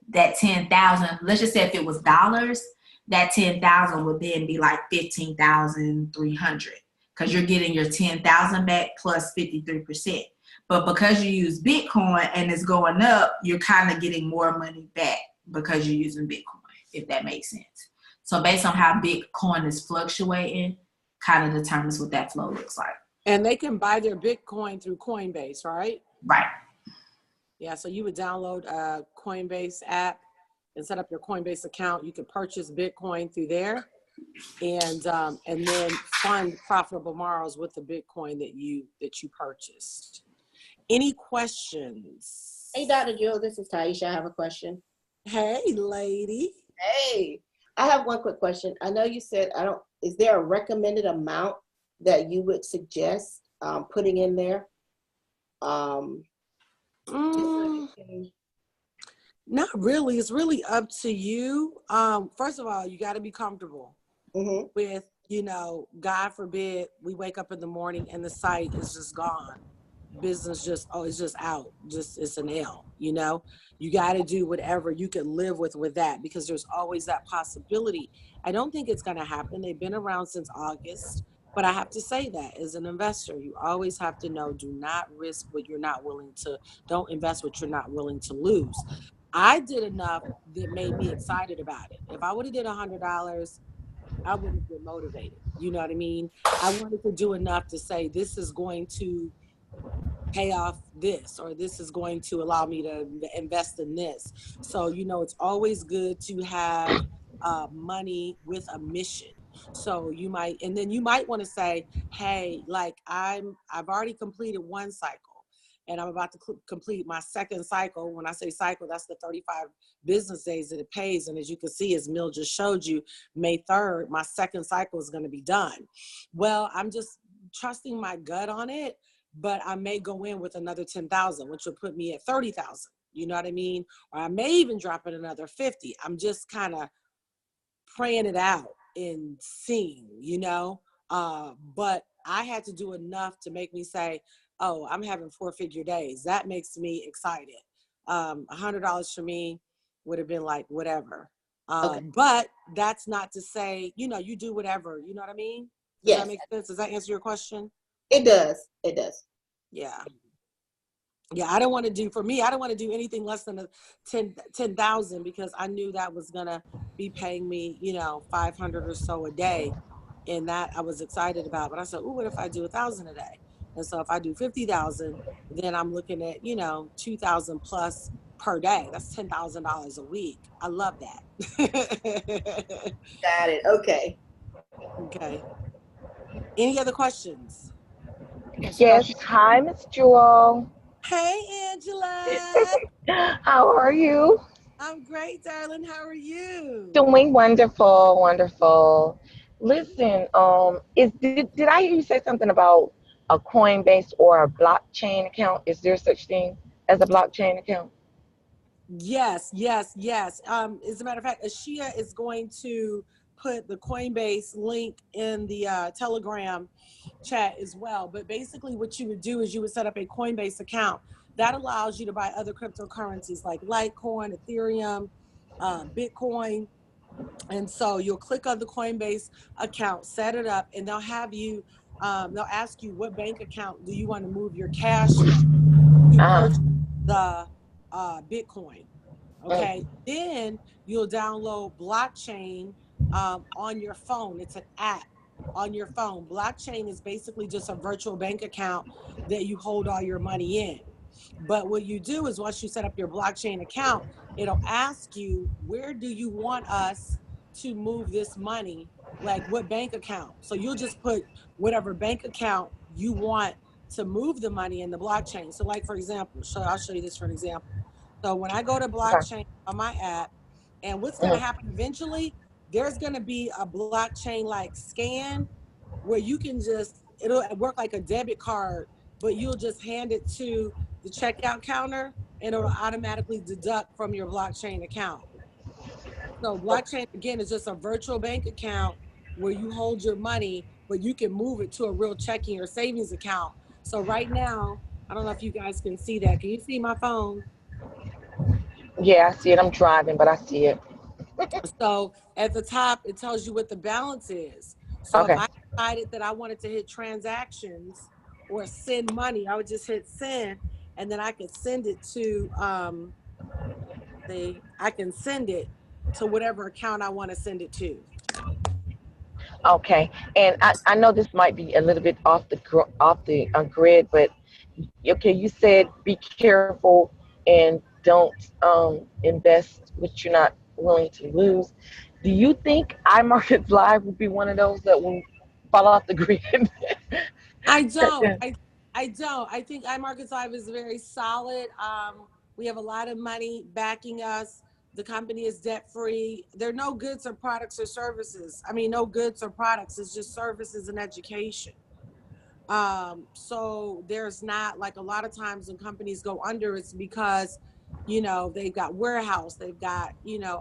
that 10,000, let's just say if it was dollars, that 10,000 would then be like 15,300 because you're getting your 10,000 back plus 53%. But because you use Bitcoin and it's going up, you're kind of getting more money back because you're using Bitcoin, if that makes sense. So based on how Bitcoin is fluctuating, kind of determines what that flow looks like. And they can buy their Bitcoin through Coinbase, right? Right. Yeah, so you would download a Coinbase app and set up your Coinbase account. You could purchase Bitcoin through there, and then fund profitable borrows with the Bitcoin that you purchased. Any questions? Hey, Dr. Jill, this is Taisha. I have a question. Hey, lady. Hey, I have one quick question. I know you said is there a recommended amount that you would suggest putting in there? Not really. It's really up to you. First of all, you got to be comfortable with, God forbid we wake up in the morning and the site is just gone. Business it's just out. It's an L, You got to do whatever you can live with that, because there's always that possibility. I don't think it's going to happen. They've been around since August. But I have to say that as an investor, you always have to know, do not risk what you're not willing to, don't invest what you're not willing to lose. I did enough that made me excited about it. If I would have did $100, I would have been motivated. You know what I mean? I wanted to do enough to say, this is going to pay off this, or this is going to allow me to invest in this. So, it's always good to have money with a mission. So you might want to say, hey, like I've already completed one cycle and I'm about to complete my second cycle. When I say cycle, that's the 35 business days that it pays. And as you can see, as Mill just showed you, May 3rd, my second cycle is going to be done. Well, I'm just trusting my gut on it, but I may go in with another 10,000, which will put me at 30,000. You know what I mean? Or I may even drop in another 50. I'm just kind of praying it out and seeing, but I had to do enough to make me say, oh, I'm having 4-figure days. That makes me excited. $100 for me would have been like, whatever. Okay. But that's not to say, you do whatever, you know what I mean? Does that make sense? Does that answer your question? It does. It does. Yeah. Yeah, I don't want to do anything less than 10,000 because I knew that was going to be paying me, 500 or so a day. And that I was excited about. But I said, what if I do 1,000 a day? And so if I do 50,000, then I'm looking at, 2,000 plus per day. That's $10,000 a week. I love that. Got it. Okay. Okay. Any other questions? Yes. Hi, Miss Jewel. Hey, Angela. How are you? I'm great, darling. How are you? Doing wonderful, wonderful. Listen, did I hear you say something about a Coinbase or a blockchain account? Is there such thing as a blockchain account? Yes, yes, yes. As a matter of fact, Ashia is going to put the Coinbase link in the Telegram chat as well. But basically what you would do is you would set up a Coinbase account. That allows you to buy other cryptocurrencies like Litecoin, Ethereum, Bitcoin. And so you'll click on the Coinbase account, set it up, and they'll ask you what bank account do you want to move your cash from to purchase the Bitcoin. Okay. Then you'll download blockchain on your phone. It's an app on your phone. Blockchain is basically just a virtual bank account that you hold all your money in. But what you do is once you set up your blockchain account, it'll ask you, where do you want us to move this money? Like what bank account? So you'll just put whatever bank account you want to move the money in the blockchain. So like, for example, I'll show you this for an example. So when I go to blockchain on my app, and what's going to happen eventually, there's going to be a blockchain like scan where you can it'll work like a debit card, but you'll just hand it to the checkout counter and it'll automatically deduct from your blockchain account. So blockchain, again, is just a virtual bank account where you hold your money, but you can move it to a real checking or savings account. So right now, I don't know if you guys can see that. Can you see my phone? Yeah, I see it. I'm driving, but I see it. So at the top, it tells you what the balance is. So if I decided that I wanted to hit transactions or send money, I would just hit send, and then I could send it to I can send it to whatever account I want to send it to. Okay, and I know this might be a little bit off the grid, but okay, you said be careful and don't invest what you're not willing to lose. Do you think iMarkets Live would be one of those that will fall off the grid? I don't. I don't. I think iMarkets Live is very solid. We have a lot of money backing us. The company is debt free. There are no goods or products or services. I mean, no goods or products. It's just services and education. So there's not, like, a lot of times when companies go under, it's because, they've got warehouse, they've got,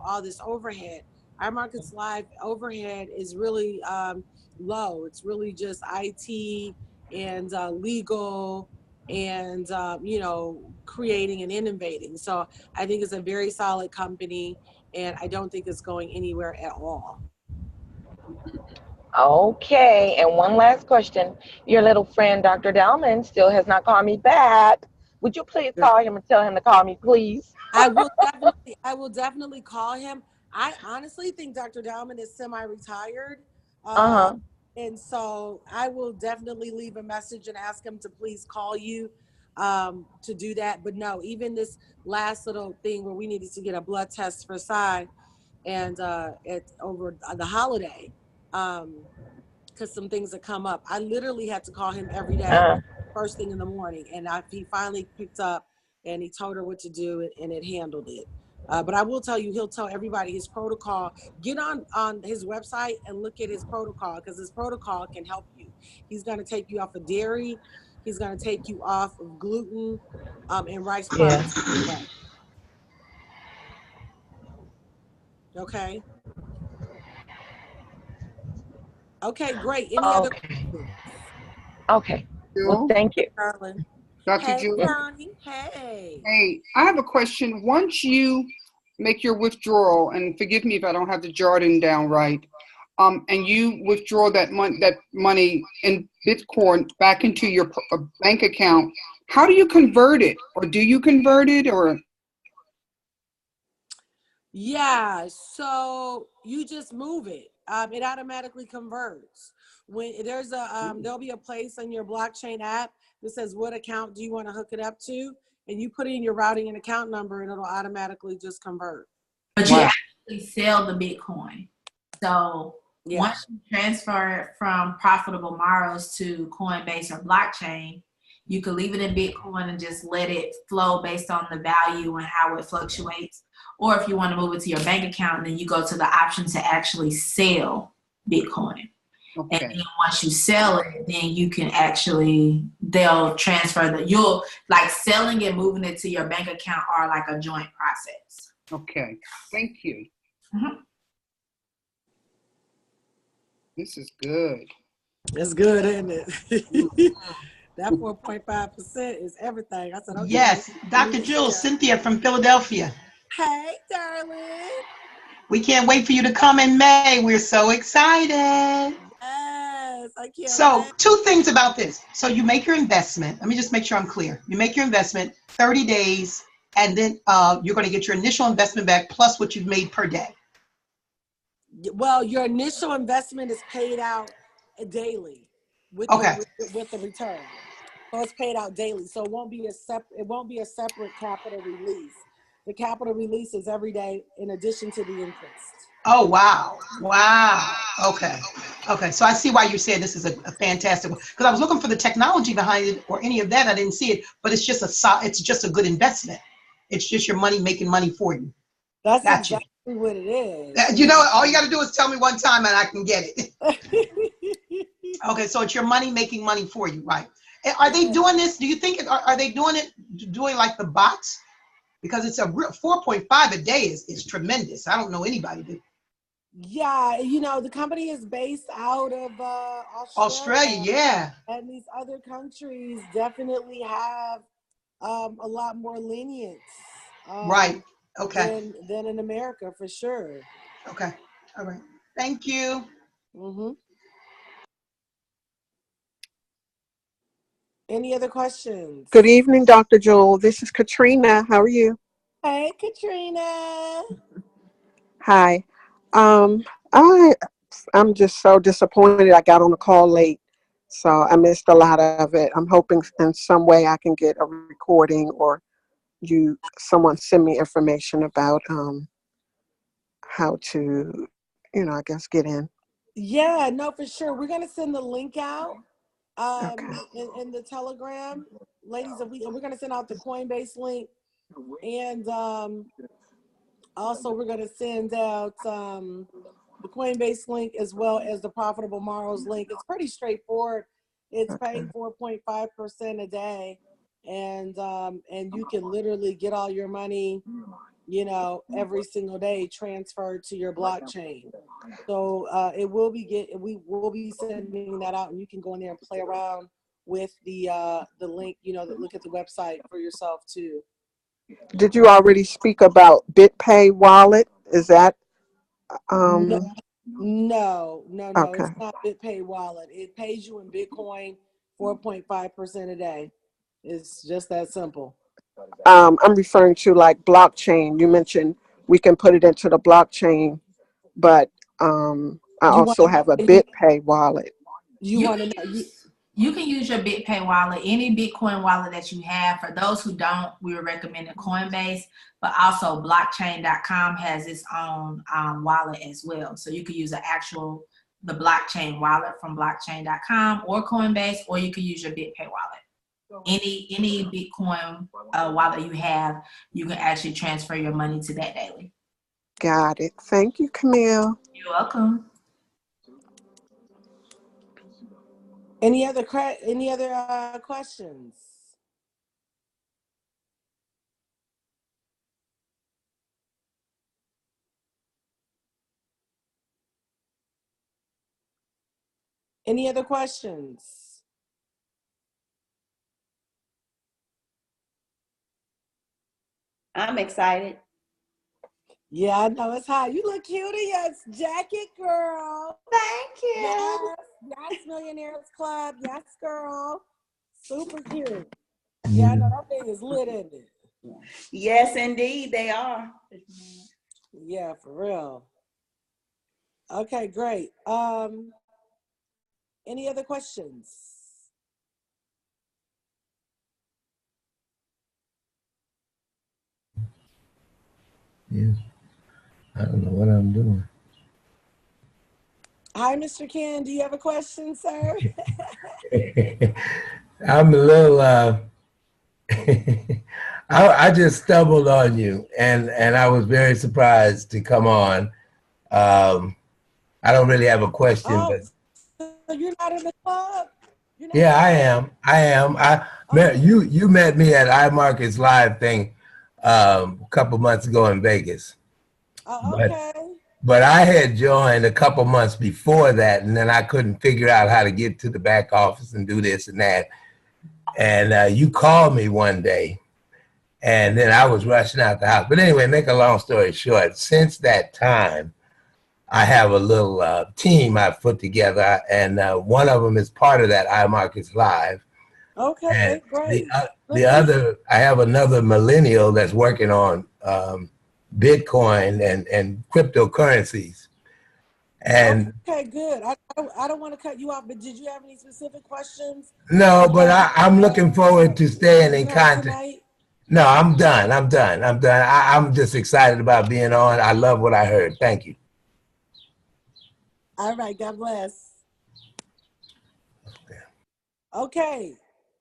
all this overhead. Our Markets Live overhead is really low. It's really just IT and legal and, creating and innovating. So I think it's a very solid company, and I don't think it's going anywhere at all. Okay, and one last question. Your little friend, Dr. Dalman, still has not called me back. Would you please call him and tell him to call me, please? I will definitely call him. I honestly think Dr. Dowman is semi-retired. Uh, Uh-huh. and so I will definitely leave a message and ask him to please call you to do that. But no, even this last little thing where we needed to get a blood test for Cy and over the holiday, because some things had come up. I literally had to call him every day, Uh, first thing in the morning, and he finally picked up and he told her what to do, and it handled it. But I will tell you, he'll tell everybody his protocol. Get on his website and look at his protocol, because his protocol can help you. He's going to take you off of dairy. He's going to take you off of gluten and rice yeah. products. Okay. Okay, great. Any other Okay. questions? Okay. Well, Jill, thank you. Carlin. Dr. Hey, Jill, Tony. Hey. hey, I have a question. Once you make your withdrawal, and forgive me if I don't have the jargon down right, and you withdraw that money in Bitcoin back into your bank account, how do you convert it, or do you convert it, or? Yeah, so you just move it. It automatically converts. When there'll be a place on your blockchain app that says what account do you want to hook it up to, and you put in your routing and account number, and it'll automatically just convert. But you Wow. actually sell the Bitcoin. So Yeah. once you transfer it from profitable borrows to Coinbase or blockchain, you could leave it in Bitcoin and just let it flow based on the value and how it fluctuates. Or if you want to move it to your bank account, then you go to the option to actually sell Bitcoin. And Okay. then once you sell it, then you can they'll transfer you'll, like, selling and moving it to your bank account are like a joint process. Okay. Thank you. Mhm. This is good. It's good, isn't it? That 4.5% is everything. I said, okay. Yes, Dr. Jules, Cynthia from Philadelphia. Hey, darling. We can't wait for you to come in May. We're so excited. Yes, I can't So, wait. two things about this. So, you make your investment. Let me just make sure I'm clear. You make your investment 30 days, and then you're going to get your initial investment back plus what you've made per day. Well, your initial investment is paid out daily with Okay. the return. So it's paid out daily. So it won't be a separate capital release. The capital release is every day in addition to the interest. Oh, wow. Wow. Okay. Okay. So I see why you said this is a fantastic one. Because I was looking for the technology behind it or any of that. I didn't see it, but it's just a good investment. It's just your money making money for you. That's Got you. exactly what it is. You know, all you got to do is tell me one time and I can get it. Okay. So it's your money making money for you, right? Are they doing this? Do you think, are they doing like the bots? Because it's a real 4.5 a day is tremendous. I don't know anybody that. Yeah, the company is based out of Australia, yeah. and these other countries definitely have a lot more lenience Right. Okay. than in America, for sure. Okay. All right. Thank you. Mm-hmm. Any other questions? Good evening, Dr. Joel. This is Katrina. How are you? Hey, Katrina. Hi. Um, I I'm just so disappointed I got on the call late, so I missed a lot of it. I'm hoping in some way I can get a recording or someone send me information about how to, I guess get in. Yeah, no, for sure. We're gonna send the link out Okay. in the Telegram, ladies. We're gonna send out the Coinbase link, and also we're gonna send out the Coinbase link as well as the Profitable Morrows link. It's pretty straightforward. It's paying 4.5% a day, and you can literally get all your money, every single day transferred to your blockchain. So we will be sending that out, and you can go in there and play around with the link, look at the website for yourself too. Did you already speak about BitPay wallet? Is that No, um no, okay. it's not BitPay wallet. It pays you in Bitcoin 4.5% a day. It's just that simple. I'm referring to like blockchain. You mentioned we can put it into the blockchain, but I You want also have a to BitPay wallet. you You want can to know you can use your BitPay wallet, any Bitcoin wallet that you have. For those who don't, we would recommend Coinbase, but also blockchain.com has its own wallet as well. So you can use the blockchain wallet from blockchain.com or Coinbase, or you can use your BitPay wallet. Any Bitcoin wallet you have, you can actually transfer your money to that daily. Got it. Thank you, Camille. You're welcome. any other questions? Any other questions? I'm excited. Yeah, I know it's hot. You look cute in your jacket, girl. Thank you. Yes, Millionaires Club. Yes, girl. Super cute. Yeah, I know that thing is lit, isn't it? Yes, indeed, they are. Yeah, for real. Okay, great. Any other questions? Yes. I don't know what I'm doing. Hi, Mr. Ken. Do you have a question, sir? I'm a little. I just stumbled on you, and I was very surprised to come on. I don't really have a question, Oh, but so you're not in the club? You're not in yeah, the I club? am. I am. I met Okay. you met me at iMarket's live thing a couple months ago in Vegas, Oh, but okay. I had joined a couple months before that, and then I couldn't figure out how to get to the back office and do this and that. And you called me one day, and then I was rushing out the house. But anyway, make a long story short, since that time, I have a little team I've put together, and one of them is part of that iMarkets Live. And Okay, great. the Good deal. other, I have another millennial that's working on Bitcoin and cryptocurrencies. And Okay, good. I don't want to cut you off, but did you have any specific questions no, but about I'm looking forward to what staying you in heard contact. tonight? No, I'm done. I'm done. I'm done. I'm just excited about being on. I love what I heard. Thank you. All right, God bless. Okay,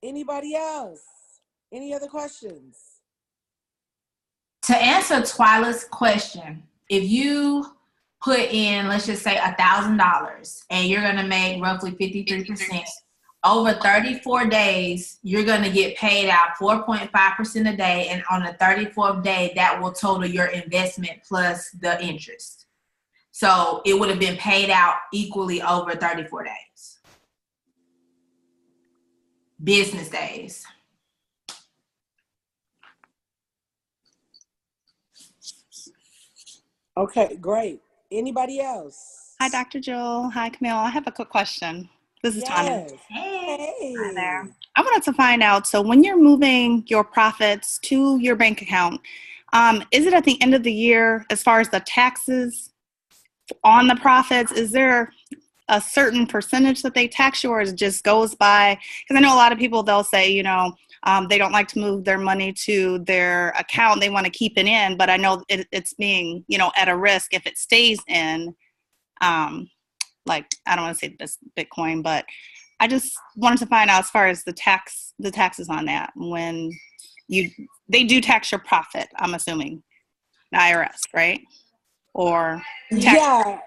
anybody else? Any other questions? To answer Twyla's question, if you put in, let's just say $1,000, and you're going to make roughly 53%, over 34 days, you're going to get paid out 4.5% a day. And on the 34th day, that will total your investment plus the interest. So it would have been paid out equally over 34 days. Business days. Okay, great. Anybody else? Hi, Dr. Jill. Hi, Camille. I have a quick question. This is Tanya. Yes. Hey. Hi there. Hey. I wanted to find out, so when you're moving your profits to your bank account, is it at the end of the year as far as the taxes on the profits? Is there a certain percentage that they tax you, or it just goes by? Because I know a lot of people, they'll say, they don't like to move their money to their account. They want to keep it in, but I know it's being, at a risk if it stays in. Like, I don't want to say this Bitcoin, but I just wanted to find out as far as the taxes on that, when they do tax your profit, I'm assuming, the IRS, right? Or tax. Yeah.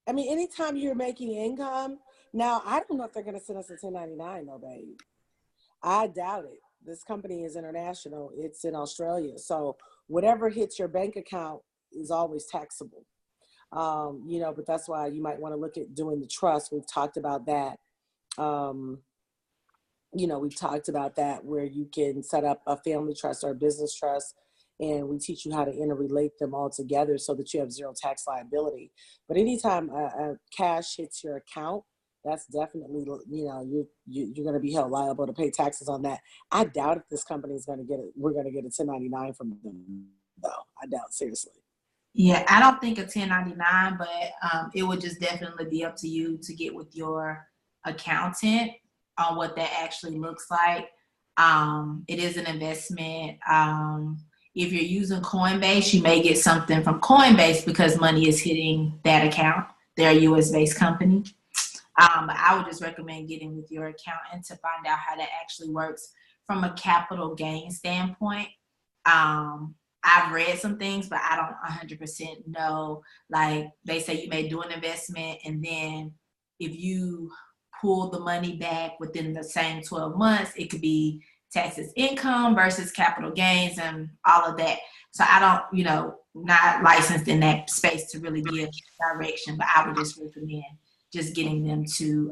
I mean, anytime you're making income, now I don't know if they're going to send us a 1099, though, babe. I doubt it. This company is international. It's in Australia. So whatever hits your bank account is always taxable. But that's why you might want to look at doing the trust. We've talked about that. We've talked about that, where you can set up a family trust or a business trust, and we teach you how to interrelate them all together so that you have zero tax liability. But anytime cash hits your account, that's definitely, you're going to be held liable to pay taxes on that. I doubt if this company is going to get it. We're going to get a 1099 from them, though. I doubt, seriously. Yeah, I don't think a 1099, but it would just definitely be up to you to get with your accountant on what that actually looks like. It is an investment. If you're using Coinbase, you may get something from Coinbase because money is hitting that account. They're a US-based company. But I would just recommend getting with your accountant to find out how that actually works from a capital gain standpoint. I've read some things, but I don't 100% know. Like, they say you may do an investment, and then if you pull the money back within the same 12 months, it could be taxed as income versus capital gains and all of that. So I don't, not licensed in that space to really give direction, but I would just recommend just getting them to,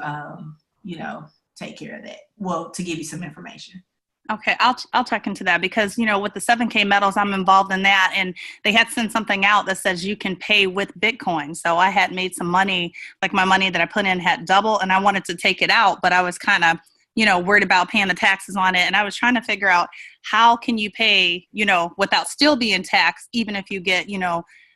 take care of that. Well, to give you some information. Okay, I'll check into that, because with the 7K metals, I'm involved in that, and they had sent something out that says you can pay with Bitcoin. So I had made some money, like my money that I put in had double, and I wanted to take it out, but I was kind of worried about paying the taxes on it, and I was trying to figure out how can you pay without still being taxed, even if you get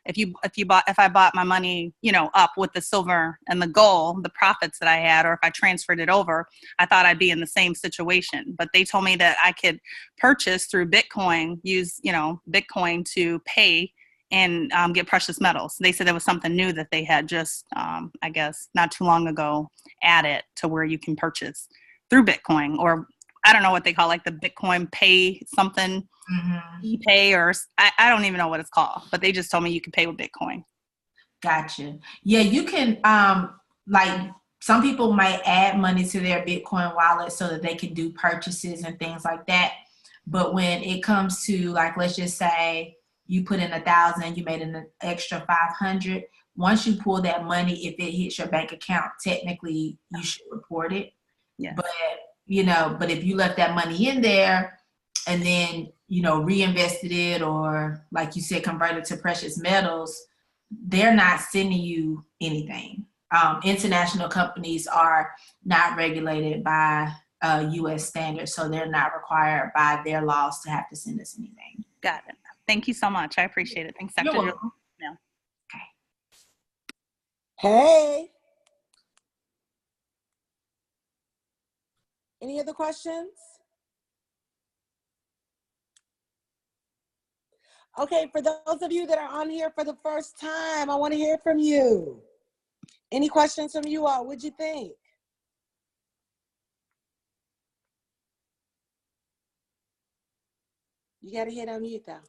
if I bought my money, up with the silver and the gold, the profits that I had, or if I transferred it over, I thought I'd be in the same situation. But they told me that I could purchase through Bitcoin, use, Bitcoin to pay and get precious metals. They said there was something new that they had just, I guess, not too long ago added to where you can purchase through Bitcoin, or I don't know what they call, like the Bitcoin pay something, ePay, or I don't even know what it's called, but they just told me you can pay with Bitcoin. Gotcha. Yeah, you can, like, some people might add money to their Bitcoin wallet so that they can do purchases and things like that. But when it comes to, like, let's just say you put in 1,000, you made an extra 500. Once you pull that money, if it hits your bank account, technically you should report it. Yeah. But if you left that money in there and then, reinvested it, or like you said, converted to precious metals, they're not sending you anything. International companies are not regulated by U.S. standards, so they're not required by their laws to have to send us anything. Got it. Thank you so much. I appreciate it. Thanks, Dr. You're welcome. Yeah. Okay. Hey. Any other questions? Okay, for those of you that are on here for the first time, I want to hear from you. Any questions from you all? What'd you think? You got to hit unmute though.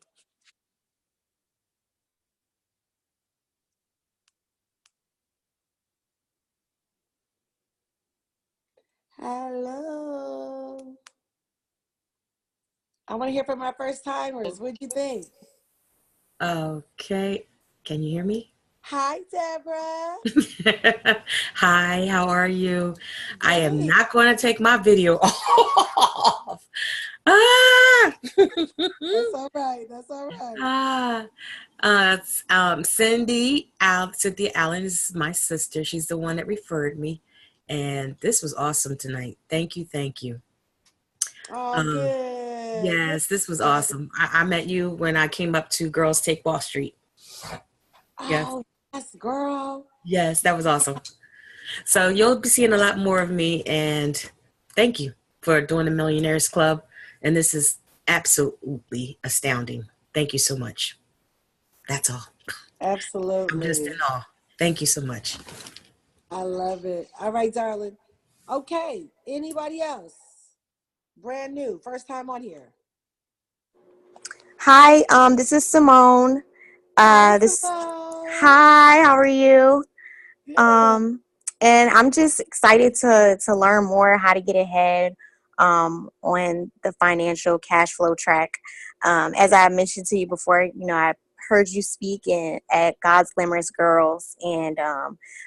Hello. I want to hear from my first timers. What'd you think? Okay. Can you hear me? Hi, Deborah. Hi, how are you? I am Great. not going to take my video off. Ah! That's all right. That's all right. Cynthia Allen is my sister. She's the one that referred me. And this was awesome tonight. Thank you. Thank you. Oh, good. Yes, this was awesome. I met you when I came up to Girls Take Wall Street. Yes. Oh, yes, girl. Yes, that was awesome. So you'll be seeing a lot more of me. And thank you for doing the Millionaires Club. And this is absolutely astounding. Thank you so much. That's all. I'm just in Absolutely. awe. Thank you so much. I love it. All right, darling. Okay. Anybody else? Brand new. First time on here. Hi, this is Simone. Hi, This Simone. Hi, how are you? Good. Um, and I'm just excited to learn more how to get ahead on the financial cash flow track. As I mentioned to you before, I heard you speak at God's Glamorous Girls, and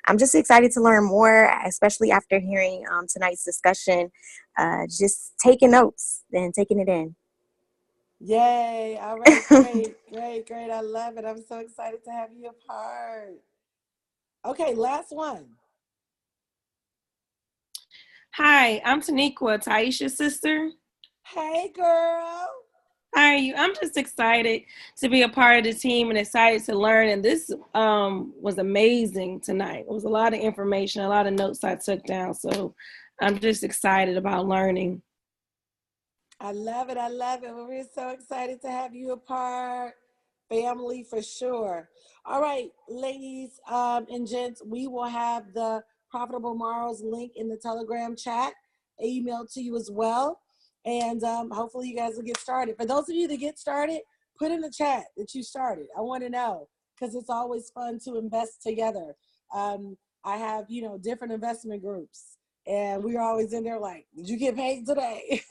I'm just excited to learn more, especially after hearing tonight's discussion. Just taking notes and taking it in. Yay. All right. Great. Great. Great. I love it. I'm so excited to have you a part. Okay. Last one. Hi, I'm Taniqua, Taisha's sister. Hey, girl. How are you? I'm just excited to be a part of the team and excited to learn. And this was amazing tonight. It was a lot of information, a lot of notes I took down. So I'm just excited about learning. I love it. I love it. Well, we're so excited to have you a part. Family for sure. All right, ladies and gents, we will have the Profitable Morals link in the Telegram chat, emailed to you as well. And hopefully you guys will get started. For those of you that get started, put in the chat that you started. I want to know because it's always fun to invest together. I have, different investment groups. And we were always in there like, did you get paid today?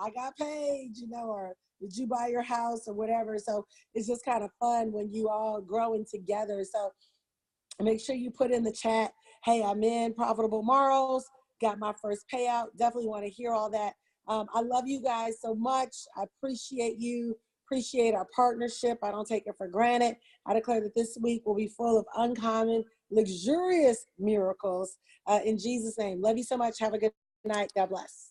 I got paid, or did you buy your house or whatever? So it's just kind of fun when you all growing together. So make sure you put in the chat, hey, I'm in Profitable Morals, got my first payout. Definitely want to hear all that. I love you guys so much. I appreciate you. Appreciate our partnership. I don't take it for granted. I declare that this week will be full of uncommon, luxurious miracles in Jesus' name. Love you so much. Have a good night. God bless.